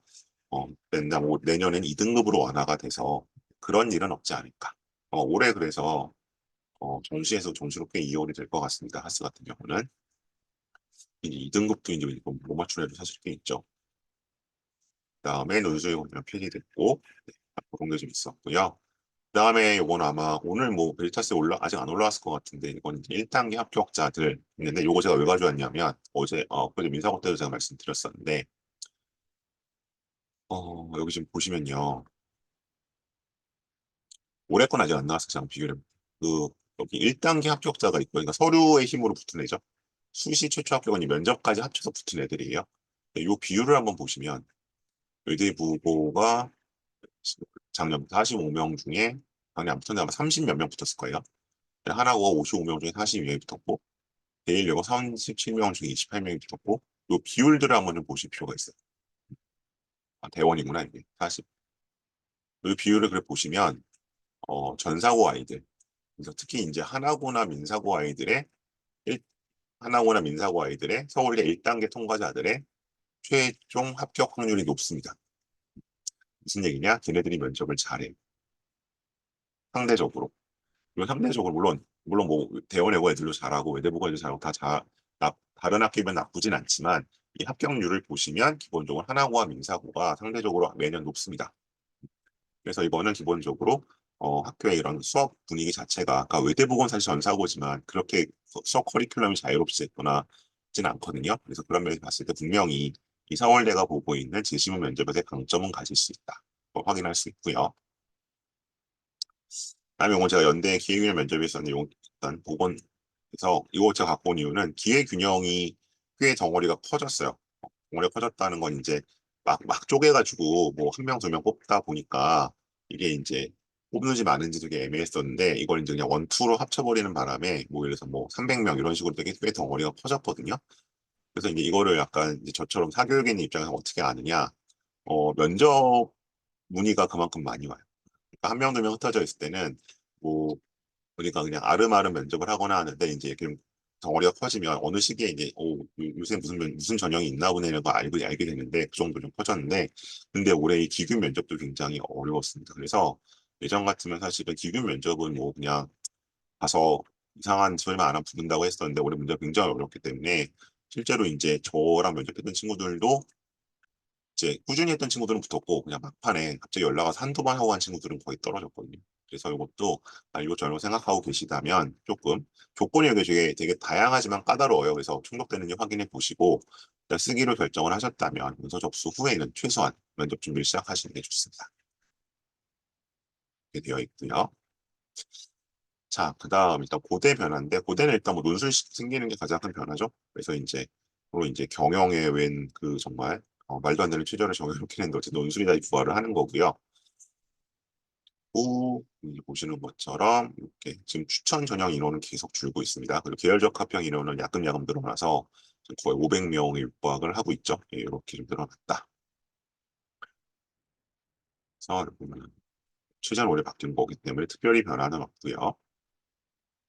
내년엔 2등급으로 완화가 돼서 그런 일은 없지 않을까. 올해 그래서 정시에서 정시로 꽤 이월이 될 것 같습니다. 하스 같은 경우는. 이제 2등급도 이제 못 맞추는 애도 사실 꽤 있죠. 그다음에 논술이 보면 폐지됐고 그런 게 좀 있었고요. 그다음에 요거는 아마 오늘 뭐 벨타스에 아직 안 올라왔을 것 같은데 이건 이제 1단계 합격자들 있는데 요거 제가 왜 가져왔냐면 그제 민사고 때도 제가 말씀드렸었는데 여기 지금 보시면요. 올해 건 아직 안 나왔어요. 그냥 비교를 그 여기 1단계 합격자가 있고 그러니까 서류의 힘으로 붙은 애죠. 수시 최초 합격은 이 면접까지 합쳐서 붙은 애들이에요. 이 비율을 한번 보시면 의대부고가 작년 45명 중에 작년 아무튼 아마 30 몇 명 붙었을 거예요. 하나고가 55명 중에 42명이 붙었고 대일여고 37명 중에 28명이 붙었고 요 비율들을 한번 좀 보실 필요가 있어요. 대원이구나 이게 40. 요 비율을 그래 보시면 전사고 아이들 그래서 특히 이제 일- 하나고나 민사고 아이들의 서울대 1단계 통과자들의 최종 합격 확률이 높습니다. 무슨 얘기냐? 걔네들이 면접을 잘해. 상대적으로. 물론 상대적으로 물론 뭐 대원외고 애들도 잘하고 외대부고 애들 잘하고 다른 학교면 나쁘진 않지만 이 합격률을 보시면 기본적으로 하나고와 민사고가 상대적으로 매년 높습니다. 그래서 이거는 기본적으로 학교의 이런 수업 분위기 자체가 아까 외대부고는 사실 전사고지만 그렇게 수업 커리큘럼이 자유롭지거나 진 않거든요. 그래서 그런 면에서 봤을 때 분명히 이 서울대가 보고 있는 재시문 면접의 강점은 가질 수 있다. 확인할 수 있고요. 다음에 이건 제가 연대 기회균형 면접에 있었는데 일단 보건에서 이거 제가 갖고 온 이유는 기회 균형이 꽤 덩어리가 커졌어요. 덩어리가 커졌다는 건 이제 막 쪼개가지고 뭐 한 명, 두 명 뽑다 보니까 이게 이제 뽑는지 마는지 되게 애매했었는데 이걸 이제 그냥 원투로 합쳐버리는 바람에 뭐 예를 들어서 뭐 300명 이런 식으로 되게 꽤 덩어리가 커졌거든요. 그래서 이제 이거를 약간 이제 저처럼 사교육인 입장에서 어떻게 아느냐, 면접 문의가 그만큼 많이 와요. 그러니까 한 명, 두 명 흩어져 있을 때는 뭐 그러니까 그냥 아름아름 면접을 하거나 하는데 이제 좀 덩어리가 커지면 어느 시기에 이제 요새 무슨 전형이 있나 보네라고 알게 되는데 그 정도 좀 커졌는데 근데 올해 이 기균 면접도 굉장히 어려웠습니다. 그래서 예전 같으면 사실은 기균 면접은 뭐 그냥 가서 이상한 소리만 안 하면 붙는다고 했었는데 올해 문제가 굉장히 어렵기 때문에 실제로 이제 저랑 면접했던 친구들도 이제 꾸준히 했던 친구들은 붙었고 그냥 막판에 갑자기 연락 와서 한두 번 하고 간 친구들은 거의 떨어졌거든요. 그래서 이것도 이것저것 생각하고 계시다면 조금 조건이 되게 다양하지만 까다로워요. 그래서 충족되는지 확인해 보시고 일단 쓰기로 결정을 하셨다면 문서 접수 후에는 최소한 면접 준비를 시작하시는 게 좋습니다. 이렇게 되어 있고요. 자, 그다음 일단 고대 변화인데 고대는 일단 뭐 논술 생기는 게 가장 큰 변화죠. 그래서 이제 경영에 웬 그 정말 말도 안 되는 최저를 정해놓긴 했는데 어쨌든 논술이다 부활을 하는 거고요. 여기 보시는 것처럼 이렇게 지금 추천 전형 인원은 계속 줄고 있습니다. 그리고 계열적 합평 인원은 야금야금 늘어나서 지금 거의 500명에 육박을 하고 있죠. 예, 이렇게 좀 늘어났다. 그래서 보면 최저는 원래 바뀐 거기 때문에 특별히 변화는 없고요.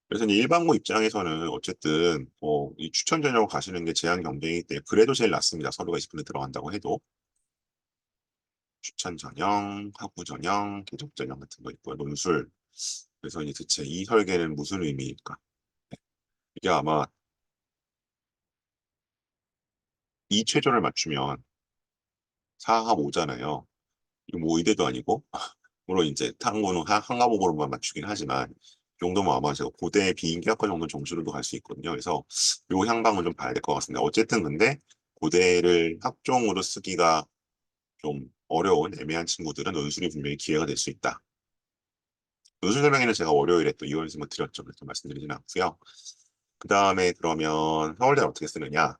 그래서 이제 일반고 입장에서는 어쨌든 이 추천 전형 가시는 게 제한 경쟁이기 때문에 그래도 제일 낫습니다. 서류가 20분에 들어간다고 해도 추천 전형, 학부 전형, 계속 전형 같은 거 있고요. 논술. 그래서 이제 대체 이 설계는 무슨 의미일까? 이게 아마 이 최저를 맞추면 4합 5잖아요. 이거 뭐 의대도 아니고 물론 이제 탐구는 한 과목으로만 맞추긴 하지만 이 정도면 아마 제가 고대 비인기학과 정도 점수로도 갈 수 있거든요. 그래서 요 향방을 좀 봐야 될 것 같습니다. 어쨌든 근데 고대를 학종으로 쓰기가 좀 어려운 애매한 친구들은 논술이 분명히 기회가 될 수 있다. 논술 설명회는 제가 월요일에 또 이원sim을 드렸죠. 그래서 말씀드리진 않고요. 그 다음에 그러면 서울대는 어떻게 쓰느냐?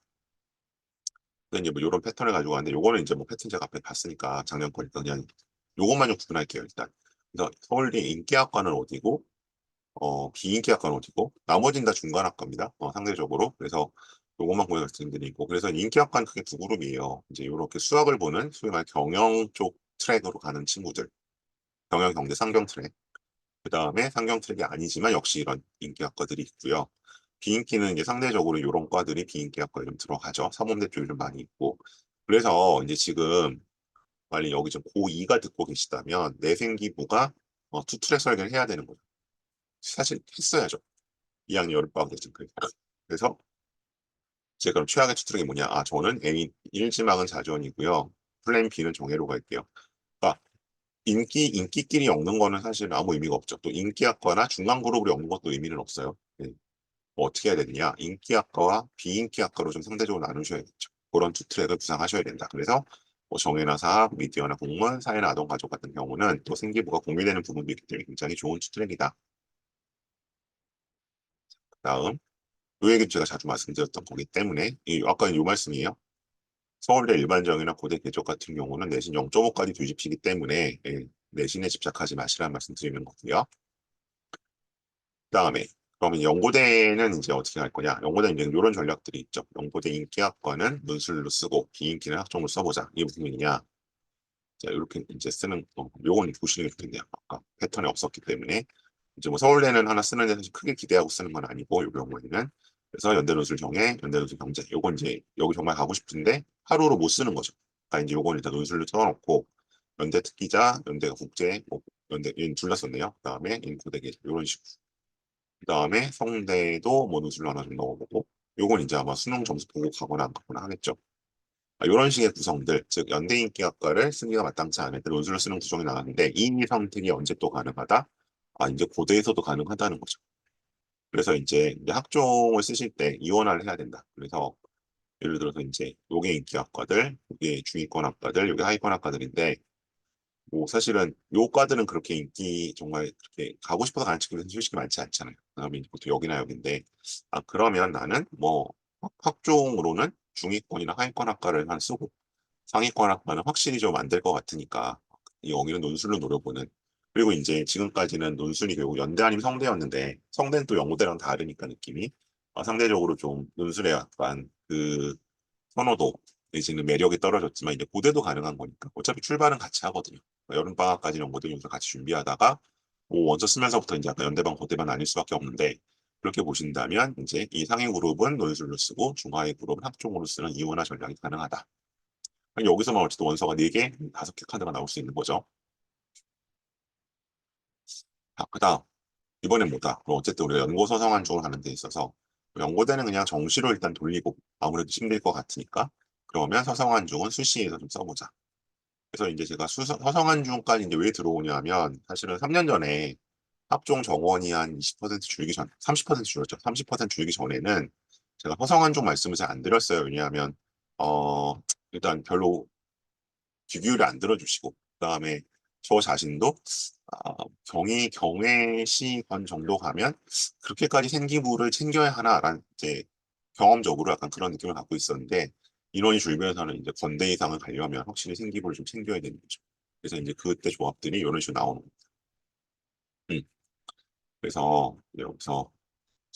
이제 뭐 이런 패턴을 가지고 왔는데 요거는 이제 뭐 패턴 제가 앞에 봤으니까 작년 거니까 그냥 요것만 좀 구분할게요 일단. 그래서 서울대 인기학과는 어디고 비인기학과는 어디고 나머지는 다 중간학과입니다. 상대적으로. 그래서 요것만 고려 말씀드리고 그래서 인기학과는 크게 두 그룹이에요. 이제 이렇게 수학을 보는 소위 말 경영 쪽 트랙으로 가는 친구들. 경영, 경제, 상경 트랙. 그 다음에 상경 트랙이 아니지만 역시 이런 인기학과들이 있고요. 비인기는 이제 상대적으로 이런 과들이 비인기학과에 좀 들어가죠. 사범대 쪽이 좀 많이 있고. 그래서 이제 지금 만약 여기 좀 고2가 듣고 계시다면 내생기부가 투트랙 설계를 해야 되는 거죠. 사실 했어야죠. 2학년 여름방학 때쯤 그래서 제가 그럼 최악의 투트랙이 뭐냐? 아 저는 A 1지망은 자전이고요. 플랜 B는 정예로 갈게요. 그러니까 인기끼리 엮는 거는 사실 아무 의미가 없죠. 또 인기학과나 중간 그룹으로 엮는 것도 의미는 없어요. 네. 뭐 어떻게 해야 되느냐? 인기학과와 비인기학과로 좀 상대적으로 나누셔야겠죠. 그런 투 트랙을 구상하셔야 된다. 그래서 뭐 정예나 사학, 미디어나 공무원, 사회나 아동가족 같은 경우는 또 생기부가 공유되는 부분도 있기 때문에 굉장히 좋은 투 트랙이다. 다음, 요 얘기 제가 자주 말씀드렸던 거기 때문에 아까 이 말씀이에요. 서울대 일반정이나 고대 계적 같은 경우는 내신 0.5까지 뒤집히기 때문에 내신에 집착하지 마시라는 말씀 드리는 거고요. 그다음에 그러면 연고대는 이제 어떻게 할 거냐? 연고대는 이제 이런 전략들이 있죠. 연고대 인기학과는 논술로 쓰고 비인기는 학종으로 써보자. 이게 무슨 얘기냐? 자, 이렇게 이제 쓰는 요건 보시는 게 좋겠네요. 아까 패턴이 없었기 때문에 이제 뭐 서울대는 하나 쓰는데 사실 크게 기대하고 쓰는 건 아니고 요 경우에는 그래서 연대 논술 정해, 연대 논술 경제 요건 이제 여기 정말 가고 싶은데 하루로 못 쓰는 거죠. 그러니까 이제 요건 일단 논술로 써놓고 연대 특기자, 연대가 국제, 뭐 연대 둘다 썼네요. 그다음에 인고대계 이런 식으로. 그다음에 성대도 뭐 논술로 하나 좀 넣어보고 요건 이제 아마 수능 점수 보고 가거나 안 가거나 하겠죠. 이런 식의 구성들, 즉 연대인기학과를 쓰기가 마땅치 않을 때 논술을 쓰는 구성이 나왔는데 이 선택이 언제 또 가능하다? 아 이제 고대에서도 가능하다는 거죠. 그래서 이제 학종을 쓰실 때 이원화를 해야 된다. 그래서 예를 들어서 이제 요게 인기학과들, 요게 중위권 학과들, 요게 하위권 학과들인데 뭐 사실은 요 과들은 그렇게 인기 정말 그렇게 가고 싶어서 가는 친구들은 솔직히 많지 않잖아요. 그다음에 보통 여기나 여기인데 아 그러면 나는 뭐 학종으로는 중위권이나 하위권 학과를 한 쓰고 상위권 학과는 확실히 좀 안 될 것 같으니까 여기는 논술로 노려보는 그리고 이제 지금까지는 논술이 결국 연대 아니면 성대였는데 성대는 또 연고대랑 다르니까 느낌이 상대적으로 좀 논술에 약간 그 선호도 내지는 매력이 떨어졌지만 이제 고대도 가능한 거니까 어차피 출발은 같이 하거든요. 여름방학까지는 연고대 논술 같이 준비하다가 뭐 원서 쓰면서부터 이제 약간 연대반 고대반 아닐 수밖에 없는데 그렇게 보신다면 이제 이 상위 그룹은 논술로 쓰고 중하위 그룹은 학종으로 쓰는 이원화 전략이 가능하다. 여기서만 어쨌든 원서가 4개, 5개 카드가 나올 수 있는 거죠. 자, 그다음 이번엔 뭐다? 그럼 어쨌든 우리가 연고 서성한 쪽으로 가는 데 있어서 연고대는 그냥 정시로 일단 돌리고 아무래도 힘들 것 같으니까 그러면 서성한 중은 수시에서 좀 써보자. 그래서 이제 제가 서성한 중까지 이제 왜 들어오냐면 사실은 3년 전에 합종 정원이 한 20% 줄기 전, 30% 줄었죠. 30% 줄기 전에는 제가 서성한 중 말씀을 잘 안 드렸어요. 왜냐하면 일단 별로 귀기울을 안 들어주시고 그다음에 저 자신도 경외시권 정도 가면 그렇게까지 생기부를 챙겨야 하나라는 이제 경험적으로 약간 그런 느낌을 갖고 있었는데 인원이 줄면서는 이제 건대 이상을 가려면 확실히 생기부를 좀 챙겨야 되는 거죠. 그래서 이제 그때 조합들이 이런 식으로 나오는 겁니다. 음, 그래서 여기서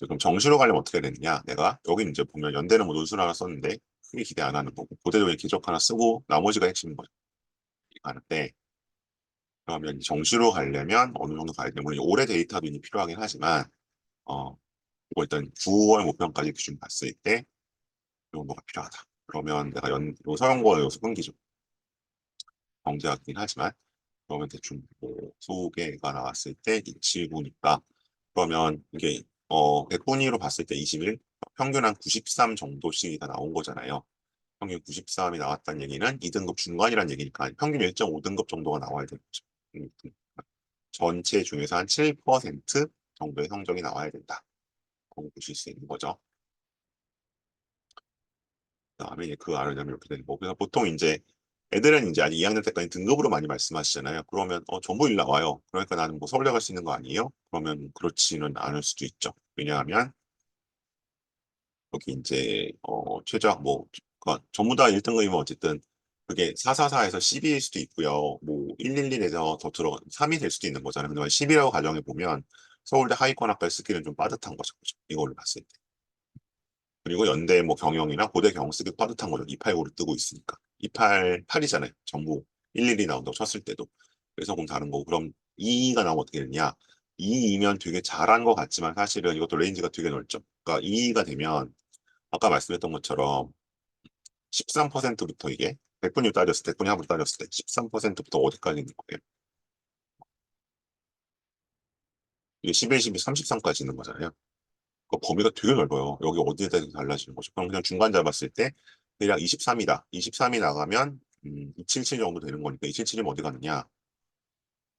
그럼 정시로 가려면 어떻게 되느냐? 내가 여기 이제 보면 연대는 뭐 논술 하나 썼는데 크게 기대 안 하는 거고 고대적인 기적 하나 쓰고 나머지가 핵심인 거죠. 가는데 그러면 정시로 가려면 어느 정도 가야 되면 물론 올해 데이터도 이제 필요하긴 하지만 어 이거 일단 9월 모평까지 기준 봤을 때 이 정도가 필요하다. 그러면 내가 요 서영고 여기서 끊기죠. 경제학이긴 하지만 그러면 대충 뭐 소개가 나왔을 때 279니까 그러면 이게 100분위로 봤을 때 21 평균 한 93 정도씩이 다 나온 거잖아요. 평균 93이 나왔다는 얘기는 2등급 중간이라는 얘기니까 평균 1.5등급 정도가 나와야 되는 거죠. 전체 중에서 한 7% 정도의 성적이 나와야 된다. 라고 보실 수 있는 거죠. 그다음에 이제 그 알려면 이렇게 되는 거고. 그래서 보통 이제 애들은 이제 아직 2학년 때까지 등급으로 많이 말씀하시잖아요. 그러면 전부 일 나와요. 그러니까 나는 뭐 서울대 갈 수 있는 거 아니에요? 그러면 그렇지는 않을 수도 있죠. 왜냐하면 여기 이제 최저 뭐 그러니까 전부 다 1등급이면 어쨌든 그게 444에서 12일 수도 있고요. 뭐 111에서 더 들어가 3이 될 수도 있는 거잖아요. 근데 10이라고 가정해 보면 서울대 하위권 학과에 쓰기는 좀 빠듯한 거죠. 그죠? 이걸로 봤을 때. 그리고 연대 뭐 경영이나 고대 경영 쓰기 빠듯한 거죠. 289를 뜨고 있으니까. 288이잖아요. 전부 11이 나온다고 쳤을 때도. 그래서 그럼 다른 거고. 그럼 2가 나오면 어떻게 되냐? 2이면 되게 잘한 것 같지만 사실은 이것도 레인지가 되게 넓죠. 그러니까 2가 되면 아까 말씀했던 것처럼 13%부터 이게 100분위 따졌을 때, 100분위 합으로 따졌을 때 13%부터 어디까지 있는 거예요? 이게 11, 12, 33까지 있는 거잖아요. 그 범위가 되게 넓어요. 여기 어디에 대해서 달라지는 거죠. 그럼 그냥 중간 잡았을 때 대략 23이다. 23이 나가면 277 정도 되는 거니까 277이면 어디 가느냐?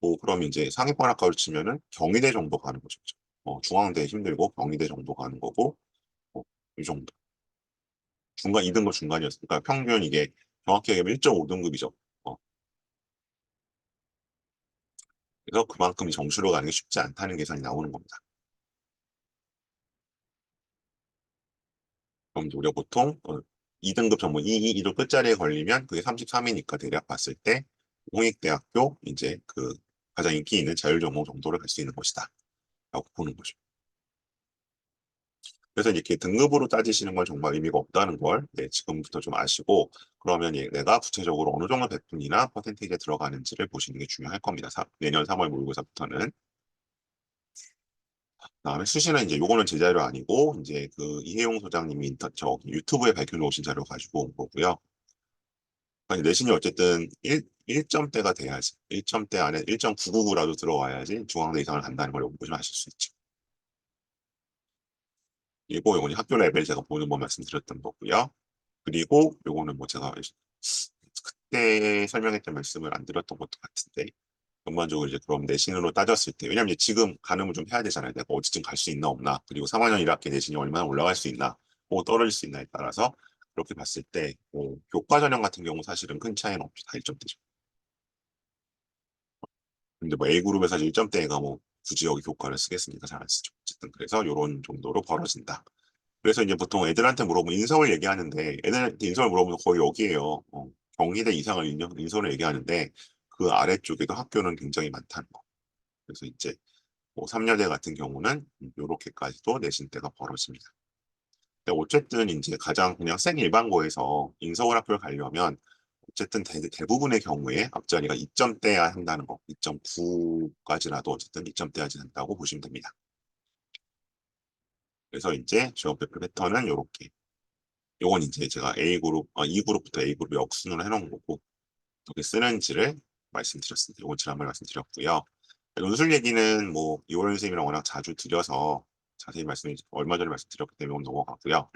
뭐 그럼 이제 상위권 학과를 치면은 경희대 정도 가는 거죠. 중앙대 힘들고 경희대 정도 가는 거고 이 정도. 중간 2등급 중간이었으니까 평균 이게 정확히 얘기하면 1.5등급이죠. 그래서 그만큼 정시로 가는 게 쉽지 않다는 계산이 나오는 겁니다. 그럼 우리가 보통 2등급 전문 2로 끝자리에 걸리면 그게 33이니까 대략 봤을 때 공익대학교 이제 그 가장 인기 있는 자율전공 정도를 갈 수 있는 것이다. 라고 보는 거죠. 그래서 이렇게 등급으로 따지시는 건 정말 의미가 없다는 걸 네, 지금부터 좀 아시고 그러면 내가 구체적으로 어느 정도 백분이나 퍼센테이지에 들어가는지를 보시는 게 중요할 겁니다. 내년 3월 모의고사부터는. 그다음에 수시는 이제 요거는 제 자료 아니고 이제 그 이혜용 소장님이 유튜브에 밝혀놓으신 자료 가지고 온 거고요. 아니, 내신이 어쨌든 1점대가 돼야지. 1점대 안에 1.999라도 들어와야지 중앙대 이상을 간다는 걸 보시면 아실 수 있죠. 그리고 요거는 학교 레벨 제가 보는 거 말씀드렸던 거고요. 그리고 요거는 뭐 제가 그때 설명했던 말씀을 안 드렸던 것도 같은데 전반적으로 이제 그럼 내신으로 따졌을 때 왜냐면 이제 지금 가늠을 좀 해야 되잖아요. 내가 어디쯤 갈 수 있나 없나 그리고 3학년 1학기 내신이 얼마나 올라갈 수 있나 뭐 떨어질 수 있나에 따라서 그렇게 봤을 때 교과 전형 같은 경우 사실은 큰 차이는 없죠. 다 1점대죠. 근데 뭐 A그룹에서 1점대가 뭐 굳이 여기 교과를 쓰겠습니까? 잘 안 쓰죠. 어쨌든 그래서 이런 정도로 벌어진다. 그래서 이제 보통 애들한테 물어보면 인서울 얘기하는데 애들한테 인서울 물어보면 거의 여기에요. 경희대 이상을 인서울 얘기하는데 그 아래쪽에도 학교는 굉장히 많다는 거. 그래서 이제 뭐 삼여대 같은 경우는 이렇게까지도 내신대가 벌어집니다. 근데 어쨌든 이제 가장 그냥 생 일반고에서 인서울 학교를 가려면 어쨌든 대부분의 경우에 앞자리가 2점대야 한다는 거, 2.9까지라도 어쨌든 2점대야지 한다고 보시면 됩니다. 그래서 이제 지원 배표 패턴은 이렇게. 요건 이제 제가 A그룹, 2그룹부터 A그룹 역순으로 해놓은 거고 어떻게 쓰는지를 말씀드렸습니다. 요건 지난번에 말씀드렸고요. 논술 얘기는 뭐 이월 선생님이랑 워낙 자주 드려서 자세히 얼마 전에 말씀드렸기 때문에 넘어가고요.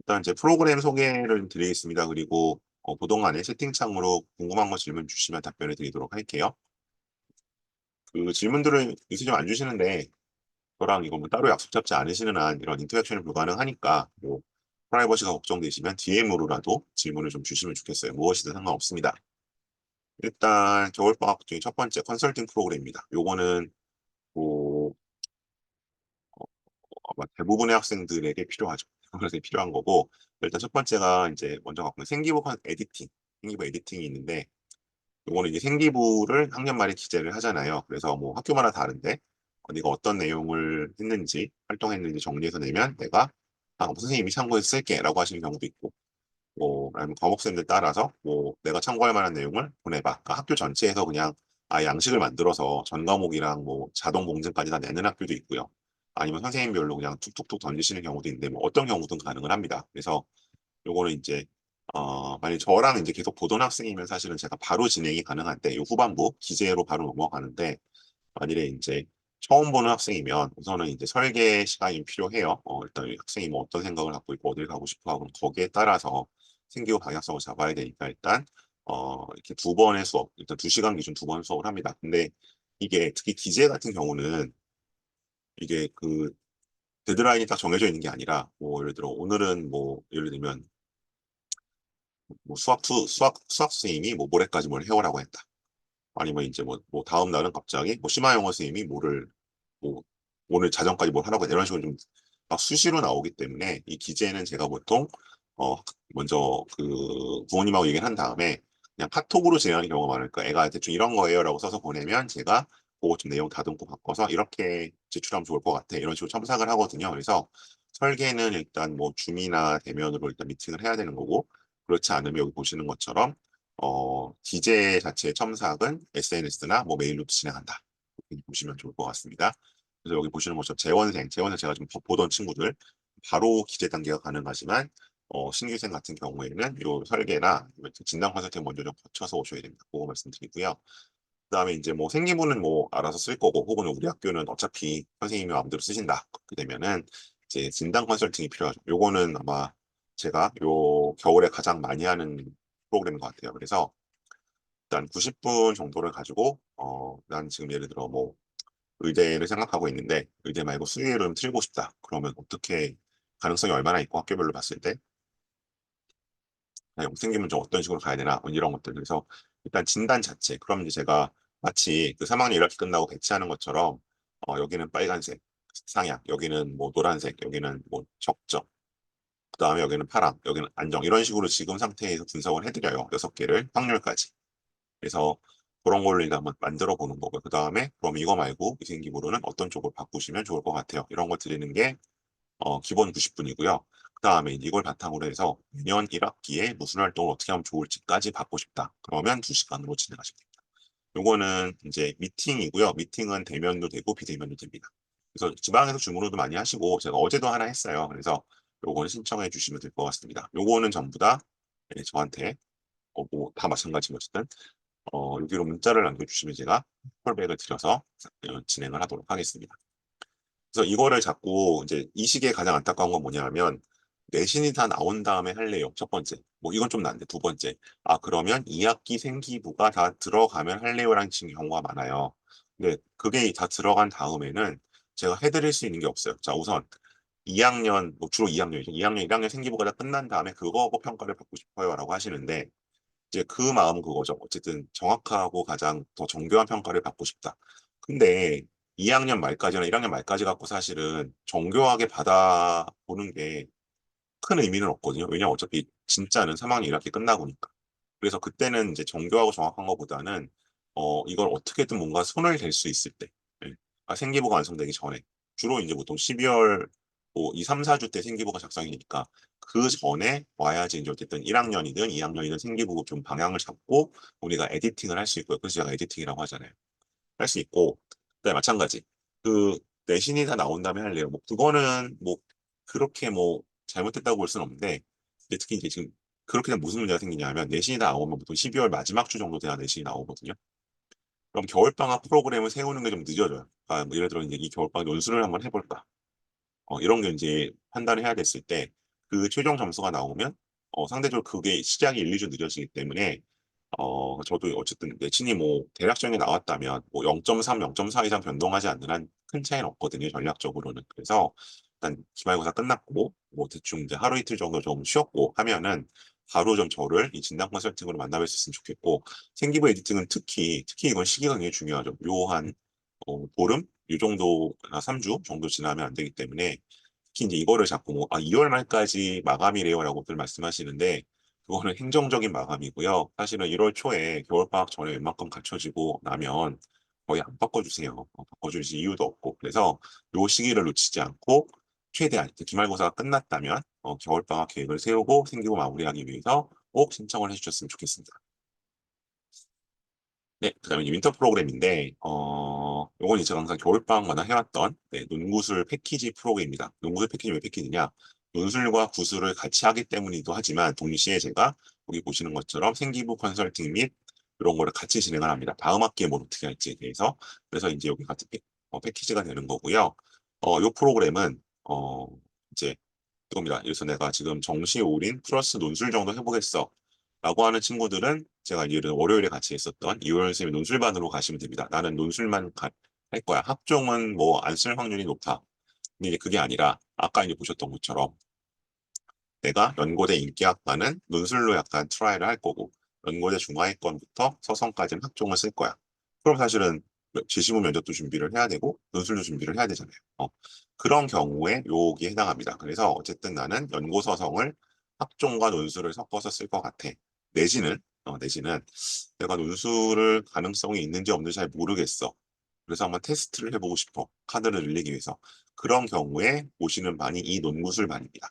일단 이제 프로그램 소개를 드리겠습니다. 그리고 그동안에 채팅창으로 궁금한 거 질문 주시면 답변을 드리도록 할게요. 그 질문들을 요새 좀 안 주시는데 저랑 이거 뭐 따로 약속 잡지 않으시는 한 이런 인터랙션이 불가능하니까 뭐 프라이버시가 걱정되시면 DM으로라도 질문을 좀 주시면 좋겠어요. 무엇이든 상관없습니다. 일단 겨울방학 중에 첫 번째 컨설팅 프로그램입니다. 요거는 뭐 아마 대부분의 학생들에게 필요하죠. 그래서 필요한 거고 일단 첫 번째가 이제 먼저 갖고 있는 생기부 에디팅, 생기부 에디팅이 있는데 요거는 이제 생기부를 학년 말에 기재를 하잖아요. 그래서 뭐 학교마다 다른데 네가 어떤 내용을 했는지 활동했는지 정리해서 내면 내가 선생님이 참고해서 쓸게라고 하시는 경우도 있고 뭐 아니면 과목생들 따라서 뭐 내가 참고할 만한 내용을 보내봐. 그러니까 학교 전체에서 그냥 양식을 만들어서 전 과목이랑 뭐 자동 공증까지 다 내는 학교도 있고요. 아니면 선생님별로 그냥 툭툭툭 던지시는 경우도 있는데 뭐 어떤 경우든 가능을 합니다. 그래서 요거는 이제 만약 저랑 이제 계속 보던 학생이면 사실은 제가 바로 진행이 가능한데 요 후반부 기재로 바로 넘어가는데 만일에 이제 처음 보는 학생이면 우선은 이제 설계 시간이 필요해요. 일단 이 학생이 뭐 어떤 생각을 갖고 있고 어딜 가고 싶어 하고 거기에 따라서 생기부 방향성을 잡아야 되니까 일단 이렇게 두 번의 수업, 일단 2시간 기준 2번 수업을 합니다. 근데 이게 특히 기재 같은 경우는 이게 그 데드라인이 딱 정해져 있는 게 아니라 뭐 예를 들어 오늘은 뭐 예를 들면 뭐 수학 선생님이 뭐 모레까지 뭘 해오라고 했다. 아니면 이제 뭐 다음 날은 갑자기 뭐 심화 영어 선생님이 뭐를 뭐 오늘 자정까지 뭘 하라고 했다. 이런 식으로 좀 막 수시로 나오기 때문에 이 기재는 제가 보통 어 먼저 그 부모님하고 얘기를 한 다음에 그냥 카톡으로 진행하는 경우가 많으니까 애가 대충 이런 거예요라고 써서 보내면 제가 그거 좀 내용 다듬고 바꿔서 이렇게 제출하면 좋을 것 같아. 이런 식으로 첨삭을 하거든요. 그래서 설계는 일단 뭐 줌이나 대면으로 일단 미팅을 해야 되는 거고 그렇지 않으면 여기 보시는 것처럼 기재 자체의 첨삭은 SNS나 뭐 메일로 진행한다. 이렇게 보시면 좋을 것 같습니다. 그래서 여기 보시는 것처럼 재원생 제가 좀 보던 친구들 바로 기재 단계가 가능하지만 신규생 같은 경우에는 요 설계나 진단 컨설팅 먼저 좀 거쳐서 오셔야 됩니다. 그거 말씀드리고요. 그다음에 이제 뭐 생기부는 뭐 알아서 쓸 거고 혹은 우리 학교는 어차피 선생님이 마음대로 쓰신다. 그렇게 되면은 이제 진단 컨설팅이 필요하죠. 요거는 아마 제가 요 겨울에 가장 많이 하는 프로그램인 것 같아요. 그래서 일단 90분 정도를 가지고 난 지금 예를 들어 뭐 의대를 생각하고 있는데 의대 말고 수의를 좀 틀고 싶다. 그러면 어떻게 가능성이 얼마나 있고 학교별로 봤을 때 생기면 좀 어떤 식으로 가야 되나 뭐 이런 것들. 그래서 일단 진단 자체. 그럼 이제 제가 마치 그 3학년 1학기 끝나고 배치하는 것처럼 여기는 빨간색 상향, 여기는 뭐 노란색, 여기는 뭐 적정, 그다음에 여기는 파랑, 여기는 안정 이런 식으로 지금 상태에서 분석을 해드려요. 6개를 확률까지. 그래서 그런 걸로 일단 한번 만들어 보는 거고요. 그다음에 그럼 이거 말고 위생기구로는 어떤 쪽으로 바꾸시면 좋을 것 같아요. 이런 거 드리는 게 기본 90분이고요. 그다음에 이걸 바탕으로 해서 내년 1학기에 무슨 활동을 어떻게 하면 좋을지까지 받고 싶다. 그러면 2시간으로 진행하시면 됩니다. 요거는 이제 미팅이고요. 미팅은 대면도 되고 비대면도 됩니다. 그래서 지방에서 주문도 많이 하시고 제가 어제도 하나 했어요. 그래서 요거는 신청해 주시면 될 것 같습니다. 요거는 전부 다 저한테 뭐다 마찬가지로 어쨌든 여기로 문자를 남겨주시면 제가 콜백을 드려서 진행을 하도록 하겠습니다. 그래서 이거를 자꾸 이제 이 시기에 가장 안타까운 건 뭐냐면 내신이 다 나온 다음에 할래요. 첫 번째. 뭐 이건 좀 난데 두 번째. 그러면 2학기 생기부가 다 들어가면 할래요라는 경우가 많아요. 근데 그게 다 들어간 다음에는 제가 해드릴 수 있는 게 없어요. 자, 우선 2학년, 뭐 주로 2학년이죠. 2학년, 1학년 생기부가 다 끝난 다음에 그거 평가를 받고 싶어요라고 하시는데 이제 그 마음은 그거죠. 어쨌든 정확하고 가장 더 정교한 평가를 받고 싶다. 근데 2학년 말까지나 1학년 말까지 갖고 사실은 정교하게 받아보는 게 큰 의미는 없거든요. 왜냐면 어차피 진짜는 3학년 1학기 끝나고니까. 그래서 그때는 이제 정교하고 정확한 것보다는 이걸 어떻게든 뭔가 손을 댈 수 있을 때, 예. 생기부가 완성되기 전에 주로 이제 보통 12월 뭐 2, 3, 4주 때 생기부가 작성이 되니까 그 전에 와야지 이제 어쨌든 1학년이든 2학년이든 생기부 좀 방향을 잡고 우리가 에디팅을 할 수 있고요. 그래서 제가 에디팅이라고 하잖아요. 할 수 있고, 그다음에 마찬가지. 그 내신이 다 나온 다음에 할래요. 뭐 그거는 뭐 그렇게 뭐 잘못됐다고 볼 수는 없는데, 근데 특히 이제 지금 그렇게 되면 무슨 문제가 생기냐면 내신이 다 나오면 보통 12월 마지막 주 정도 돼야 내신이 나오거든요. 그럼 겨울방학 프로그램을 세우는 게 좀 늦어져요. 뭐 예를 들어 이제 이 겨울방학 논술을 한번 해볼까? 이런 게 이제 판단을 해야 됐을 때 그 최종 점수가 나오면 상대적으로 그게 시작이 1, 2주 늦어지기 때문에 저도 어쨌든 내신이 뭐 대략적인 게 나왔다면 뭐 0.3, 0.4 이상 변동하지 않는 한 큰 차이는 없거든요, 전략적으로는. 그래서 일단 기말고사 끝났고 뭐 대충 이제 하루 이틀 정도 좀 쉬었고 하면은 바로 좀 저를 이 진단 컨설팅으로 만나뵐 수 있으면 좋겠고 생기부 에디팅은 특히 이건 시기가 굉장히 중요하죠. 묘한 보름 요 정도 3주 정도 지나면 안 되기 때문에 특히 이제 이거를 자꾸 뭐 2월 말까지 마감이래요라고들 말씀하시는데 그거는 행정적인 마감이고요. 사실은 1월 초에 겨울방학 전에 웬만큼 갖춰지고 나면 거의 안 바꿔주세요. 바꿔주실 이유도 없고. 그래서 요 시기를 놓치지 않고 최대한 이제 기말고사가 끝났다면 겨울방학 계획을 세우고 생기고 마무리하기 위해서 꼭 신청을 해주셨으면 좋겠습니다. 네, 그다음에 이제 윈터 프로그램인데, 요건 이제 제가 항상 겨울방학마다 해왔던 논구술 패키지 프로그램입니다. 논구술 패키지 왜 패키지냐? 논술과 구술을 같이 하기 때문이기도 하지만 동시에 제가 여기 보시는 것처럼 생기부 컨설팅 및 이런 거를 같이 진행을 합니다. 다음 학기에 뭘 어떻게 할지에 대해서. 그래서 이제 여기 같은 패키지가 되는 거고요. 요 프로그램은 이제 이겁니다. 그래서 내가 지금 정시 올인 플러스 논술 정도 해보겠어. 라고 하는 친구들은 제가 이제 월요일에 같이 했었던 이호연 선생님의 논술반으로 가시면 됩니다. 나는 논술만 할 거야. 학종은 뭐 안 쓸 확률이 높다. 근데 이제 그게 아니라 아까 이제 보셨던 것처럼 내가 연고대 인기학과는 논술로 약간 트라이를 할 거고 연고대 중하위권부터 서성까지는 학종을 쓸 거야. 그럼 사실은 지시부 면접도 준비를 해야 되고 논술도 준비를 해야 되잖아요. 그런 경우에 여기에 해당합니다. 그래서 어쨌든 나는 연고서성을 학종과 논술을 섞어서 쓸 것 같아. 내지는 내가 논술을 가능성이 있는지 없는지 잘 모르겠어. 그래서 한번 테스트를 해보고 싶어. 카드를 늘리기 위해서. 그런 경우에 보시는 반이 이 논구술반입니다.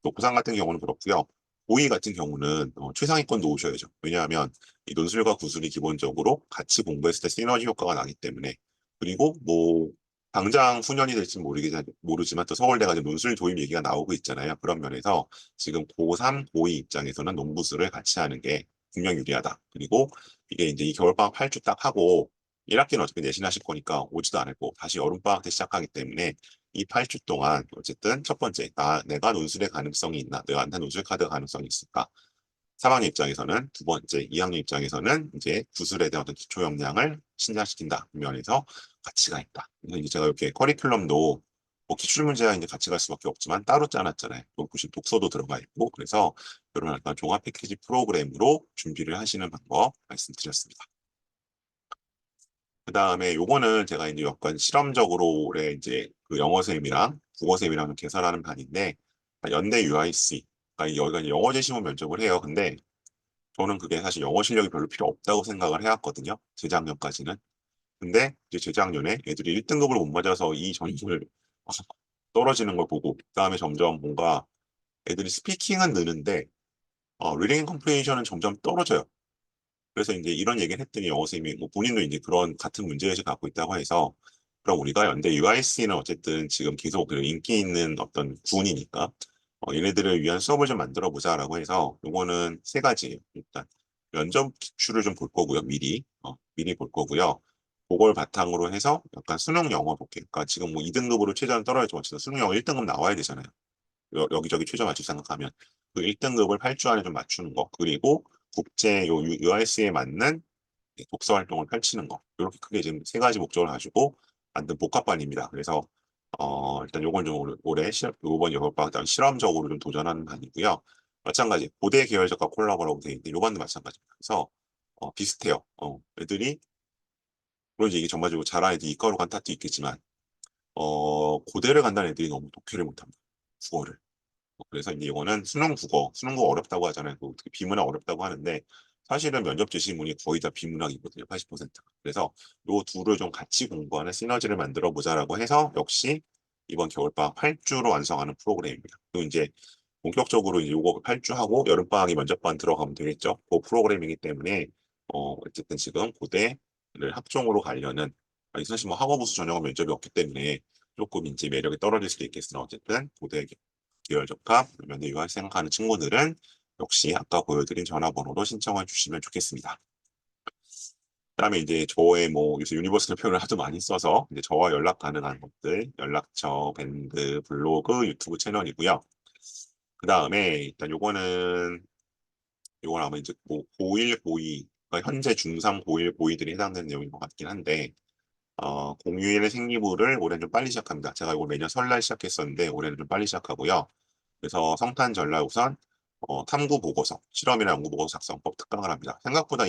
또 고상 같은 경우는 그렇고요. 고의 같은 경우는 최상위권 놓으셔야죠. 왜냐하면 이 논술과 구술이 기본적으로 같이 공부했을 때 시너지 효과가 나기 때문에. 그리고 뭐 당장 후년이 될지 모르지만 또 서울대가 이제 논술 도입 얘기가 나오고 있잖아요. 그런 면에서 지금 고3, 고2 입장에서는 논구술을 같이 하는 게 분명 유리하다. 그리고 이게 이제 이 겨울방학 8주 딱 하고 1학기는 어차피 내신하실 거니까 오지도 않을 거고 다시 여름방학 때 시작하기 때문에 이 8주 동안 어쨌든 첫 번째 내가 논술의 가능성이 있나 내가 논술 카드 가능성이 있을까 3학년 입장에서는 두 번째 2학년 입장에서는 이제 구술에 대한 어떤 기초 역량을 신장시킨다 면에서 가치가 있다. 그래서 이제 제가 이렇게 커리큘럼도 뭐 기출문제와 이제 같이 갈 수밖에 없지만 따로 짜놨잖아요. 보시면 독서도 들어가 있고 그래서 이런 약간 종합 패키지 프로그램으로 준비를 하시는 방법 말씀드렸습니다. 그 다음에 요거는 제가 이제 약간 실험적으로 올해 이제 그 영어 쌤이랑 국어 쌤이랑 개설하는 반인데 연대 UIC 여기가 이제 영어 제시문 면접을 해요. 근데 저는 그게 사실 영어 실력이 별로 필요 없다고 생각을 해왔거든요. 재작년까지는. 근데 이제 재작년에 애들이 1등급을 못 맞아서 이 점수를 떨어지는 걸 보고 그다음에 점점 뭔가 애들이 스피킹은 느는데 리딩 컴프레이션은 점점 떨어져요. 그래서 이제 이런 얘기를 했더니 영어 선생님이 뭐 본인도 이제 그런 같은 문제의식을 갖고 있다고 해서 그럼 우리가 연대 UIC는 어쨌든 지금 계속 그 인기 있는 어떤 군이니까 얘네들을 위한 수업을 좀 만들어 보자라고 해서 요거는 세 가지예요. 일단 면접 기출을 좀 볼 거고요. 미리 볼 거고요. 그걸 바탕으로 해서 약간 수능 영어 볼게요. 그러니까 지금 뭐 2등급으로 최저는 떨어지고 어쨌든 수능 영어 1등급 나와야 되잖아요. 여기저기 최저 맞출 생각하면 그 1등급을 8주 안에 좀 맞추는 거 그리고 국제 요 UIC에 맞는 독서 활동을 펼치는 거 이렇게 크게 지금 세 가지 목적을 가지고 만든 복합반입니다. 그래서 일단 요건 좀 올해 이번 여섯방학 때 실험적으로 좀 도전하는 반이고요. 마찬가지 고대 계열적과 콜라보라고 되어 있는데 요반도 마찬가지입니다. 그래서 비슷해요. 애들이 물론 이제 이게 전반적으로 잘하는 애들이 이과로 간 탓도 있겠지만 고대를 간다는 애들이 너무 독해를 못합니다. 국어를. 그래서 이제 이거는 수능 국어 어렵다고 하잖아요. 특히 비문학 어렵다고 하는데 사실은 면접 제시문이 거의 다 비문학이거든요. 80%가. 그래서 요 둘을 좀 같이 공부하는 시너지를 만들어 보자라고 해서 역시 이번 겨울방학 8주로 완성하는 프로그램입니다. 그리고 이제 본격적으로 이제 요거 8주 하고 여름방학이 면접반 들어가면 되겠죠. 그 프로그램이기 때문에 어쨌든 지금 고대를 학종으로 가려는 사실 뭐 학업우수 전형은 면접이 없기 때문에 조금 이제 매력이 떨어질 수도 있겠으나 어쨌든 고대 계열 적합, 면대 유학 생각하는 친구들은 역시 아까 보여드린 전화번호로 신청해 주시면 좋겠습니다. 그다음에 이제 저의 뭐 요새 유니버설 표현을 하도 많이 써서 이제 저와 연락 가능한 것들, 연락처, 밴드, 블로그, 유튜브 채널이고요. 그다음에 일단 요건 아마 이제 뭐 고1, 고2, 그러니까 현재 중3, 고1, 고2들이 해당되는 내용인 것 같긴 한데 공휴일의 생리부를 올해는 좀 빨리 시작합니다. 제가 이거 매년 설날 시작했었는데 올해는 좀 빨리 시작하고요. 그래서 성탄 전날 우선 탐구 보고서, 실험이나 연구 보고서 작성법 특강을 합니다. 생각보다가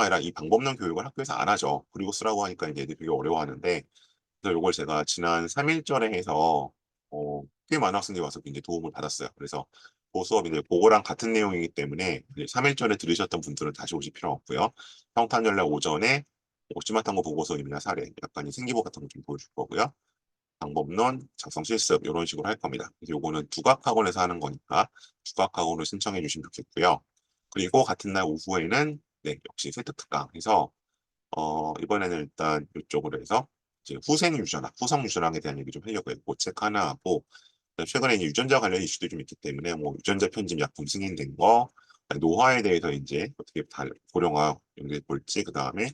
아니라 이 방법론 교육을 학교에서 안 하죠. 그리고 쓰라고 하니까 이제 애들이 되게 어려워하는데 그래서 이걸 제가 지난 3일절에 해서 꽤 많은 학생들이 와서 굉장히 도움을 받았어요. 그래서 그 수업이 이제 그거랑 같은 내용이기 때문에 3일 전에 들으셨던 분들은 다시 오실 필요 없고요. 평탄절날 오전에 옥지마탄고 보고서임이나 사례, 약간 이 생기부 같은 거 좀 보여줄 거고요. 방법론, 작성 실습 이런 식으로 할 겁니다. 그래서 요거는 두각학원에서 하는 거니까 두각학원을 신청해 주시면 좋겠고요. 그리고 같은 날 오후에는 네, 역시 세특특강 해서 이번에는 일단 이쪽으로 해서 이제 후생 유전학, 후성 유전학에 대한 얘기 좀 하려고 해요. 그 책 하나 하고 최근에 이제 유전자 관련 이슈도 좀 있기 때문에 뭐 유전자 편집 약품 승인된 거, 노화에 대해서 이제 어떻게 고령화 연계 볼지, 그 다음에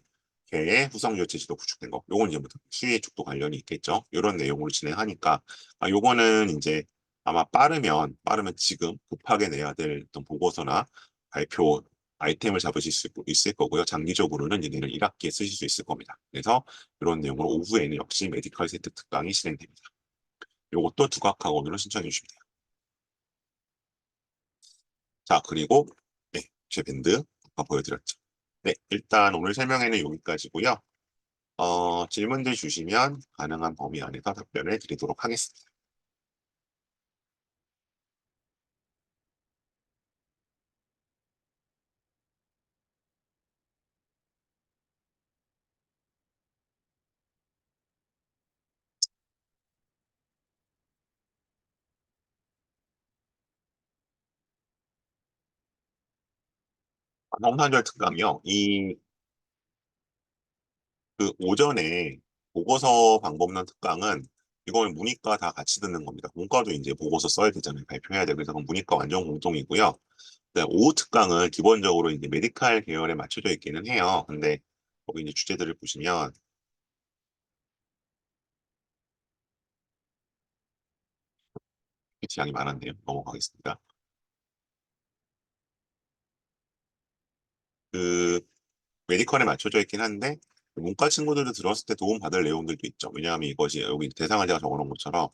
개의 후성유효 제시도 구축된 거, 요건 이제 뭐 수의 쪽도 관련이 있겠죠. 이런 내용으로 진행하니까 요거는 이제 아마 빠르면 지금 급하게 내야 될 어떤 보고서나 발표 아이템을 잡으실 수 있을 거고요. 장기적으로는 얘네를 1학기에 쓰실 수 있을 겁니다. 그래서 이런 내용으로 오후에는 역시 메디컬 세트 특강이 진행됩니다. 요것도 두각학원으로 신청해 주시면 돼요. 자, 그리고 네, 제 밴드 아까 보여드렸죠. 네, 일단 오늘 설명회는 여기까지고요. 질문들 주시면 가능한 범위 안에서 답변을 드리도록 하겠습니다. 성탄절 특강이요. 그 오전에 보고서 방법론 특강은 이건 문이과 다 같이 듣는 겁니다. 문과도 이제 보고서 써야 되잖아요. 발표해야 되고 그래서 그건 문이과 완전 공통이고요. 네, 오후 특강은 기본적으로 이제 메디칼 계열에 맞춰져 있기는 해요. 근데 거기 이제 주제들을 보시면 양이 많았네요. 넘어가겠습니다. 그 메디컬에 맞춰져 있긴 한데 문과 친구들도 들었을 때 도움 받을 내용들도 있죠. 왜냐하면 이것이 여기 대상을 제가 적어놓은 것처럼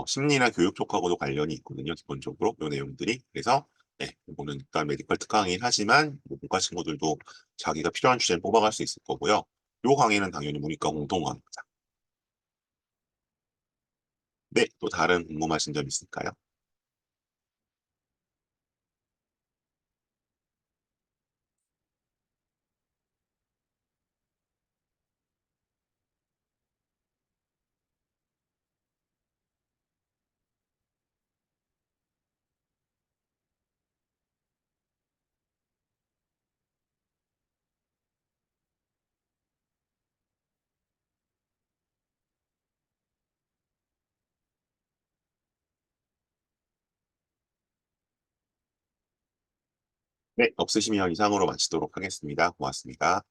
심리나 교육 쪽하고도 관련이 있거든요. 기본적으로 이 내용들이. 그래서 네, 이거는 일단 메디컬 특강이긴 하지만 뭐 문과 친구들도 자기가 필요한 주제를 뽑아갈 수 있을 거고요. 요 강의는 당연히 문이과 공통 강의입니다. 네, 또 다른 궁금하신 점 있을까요? 네, 없으시면 이상으로 마치도록 하겠습니다. 고맙습니다.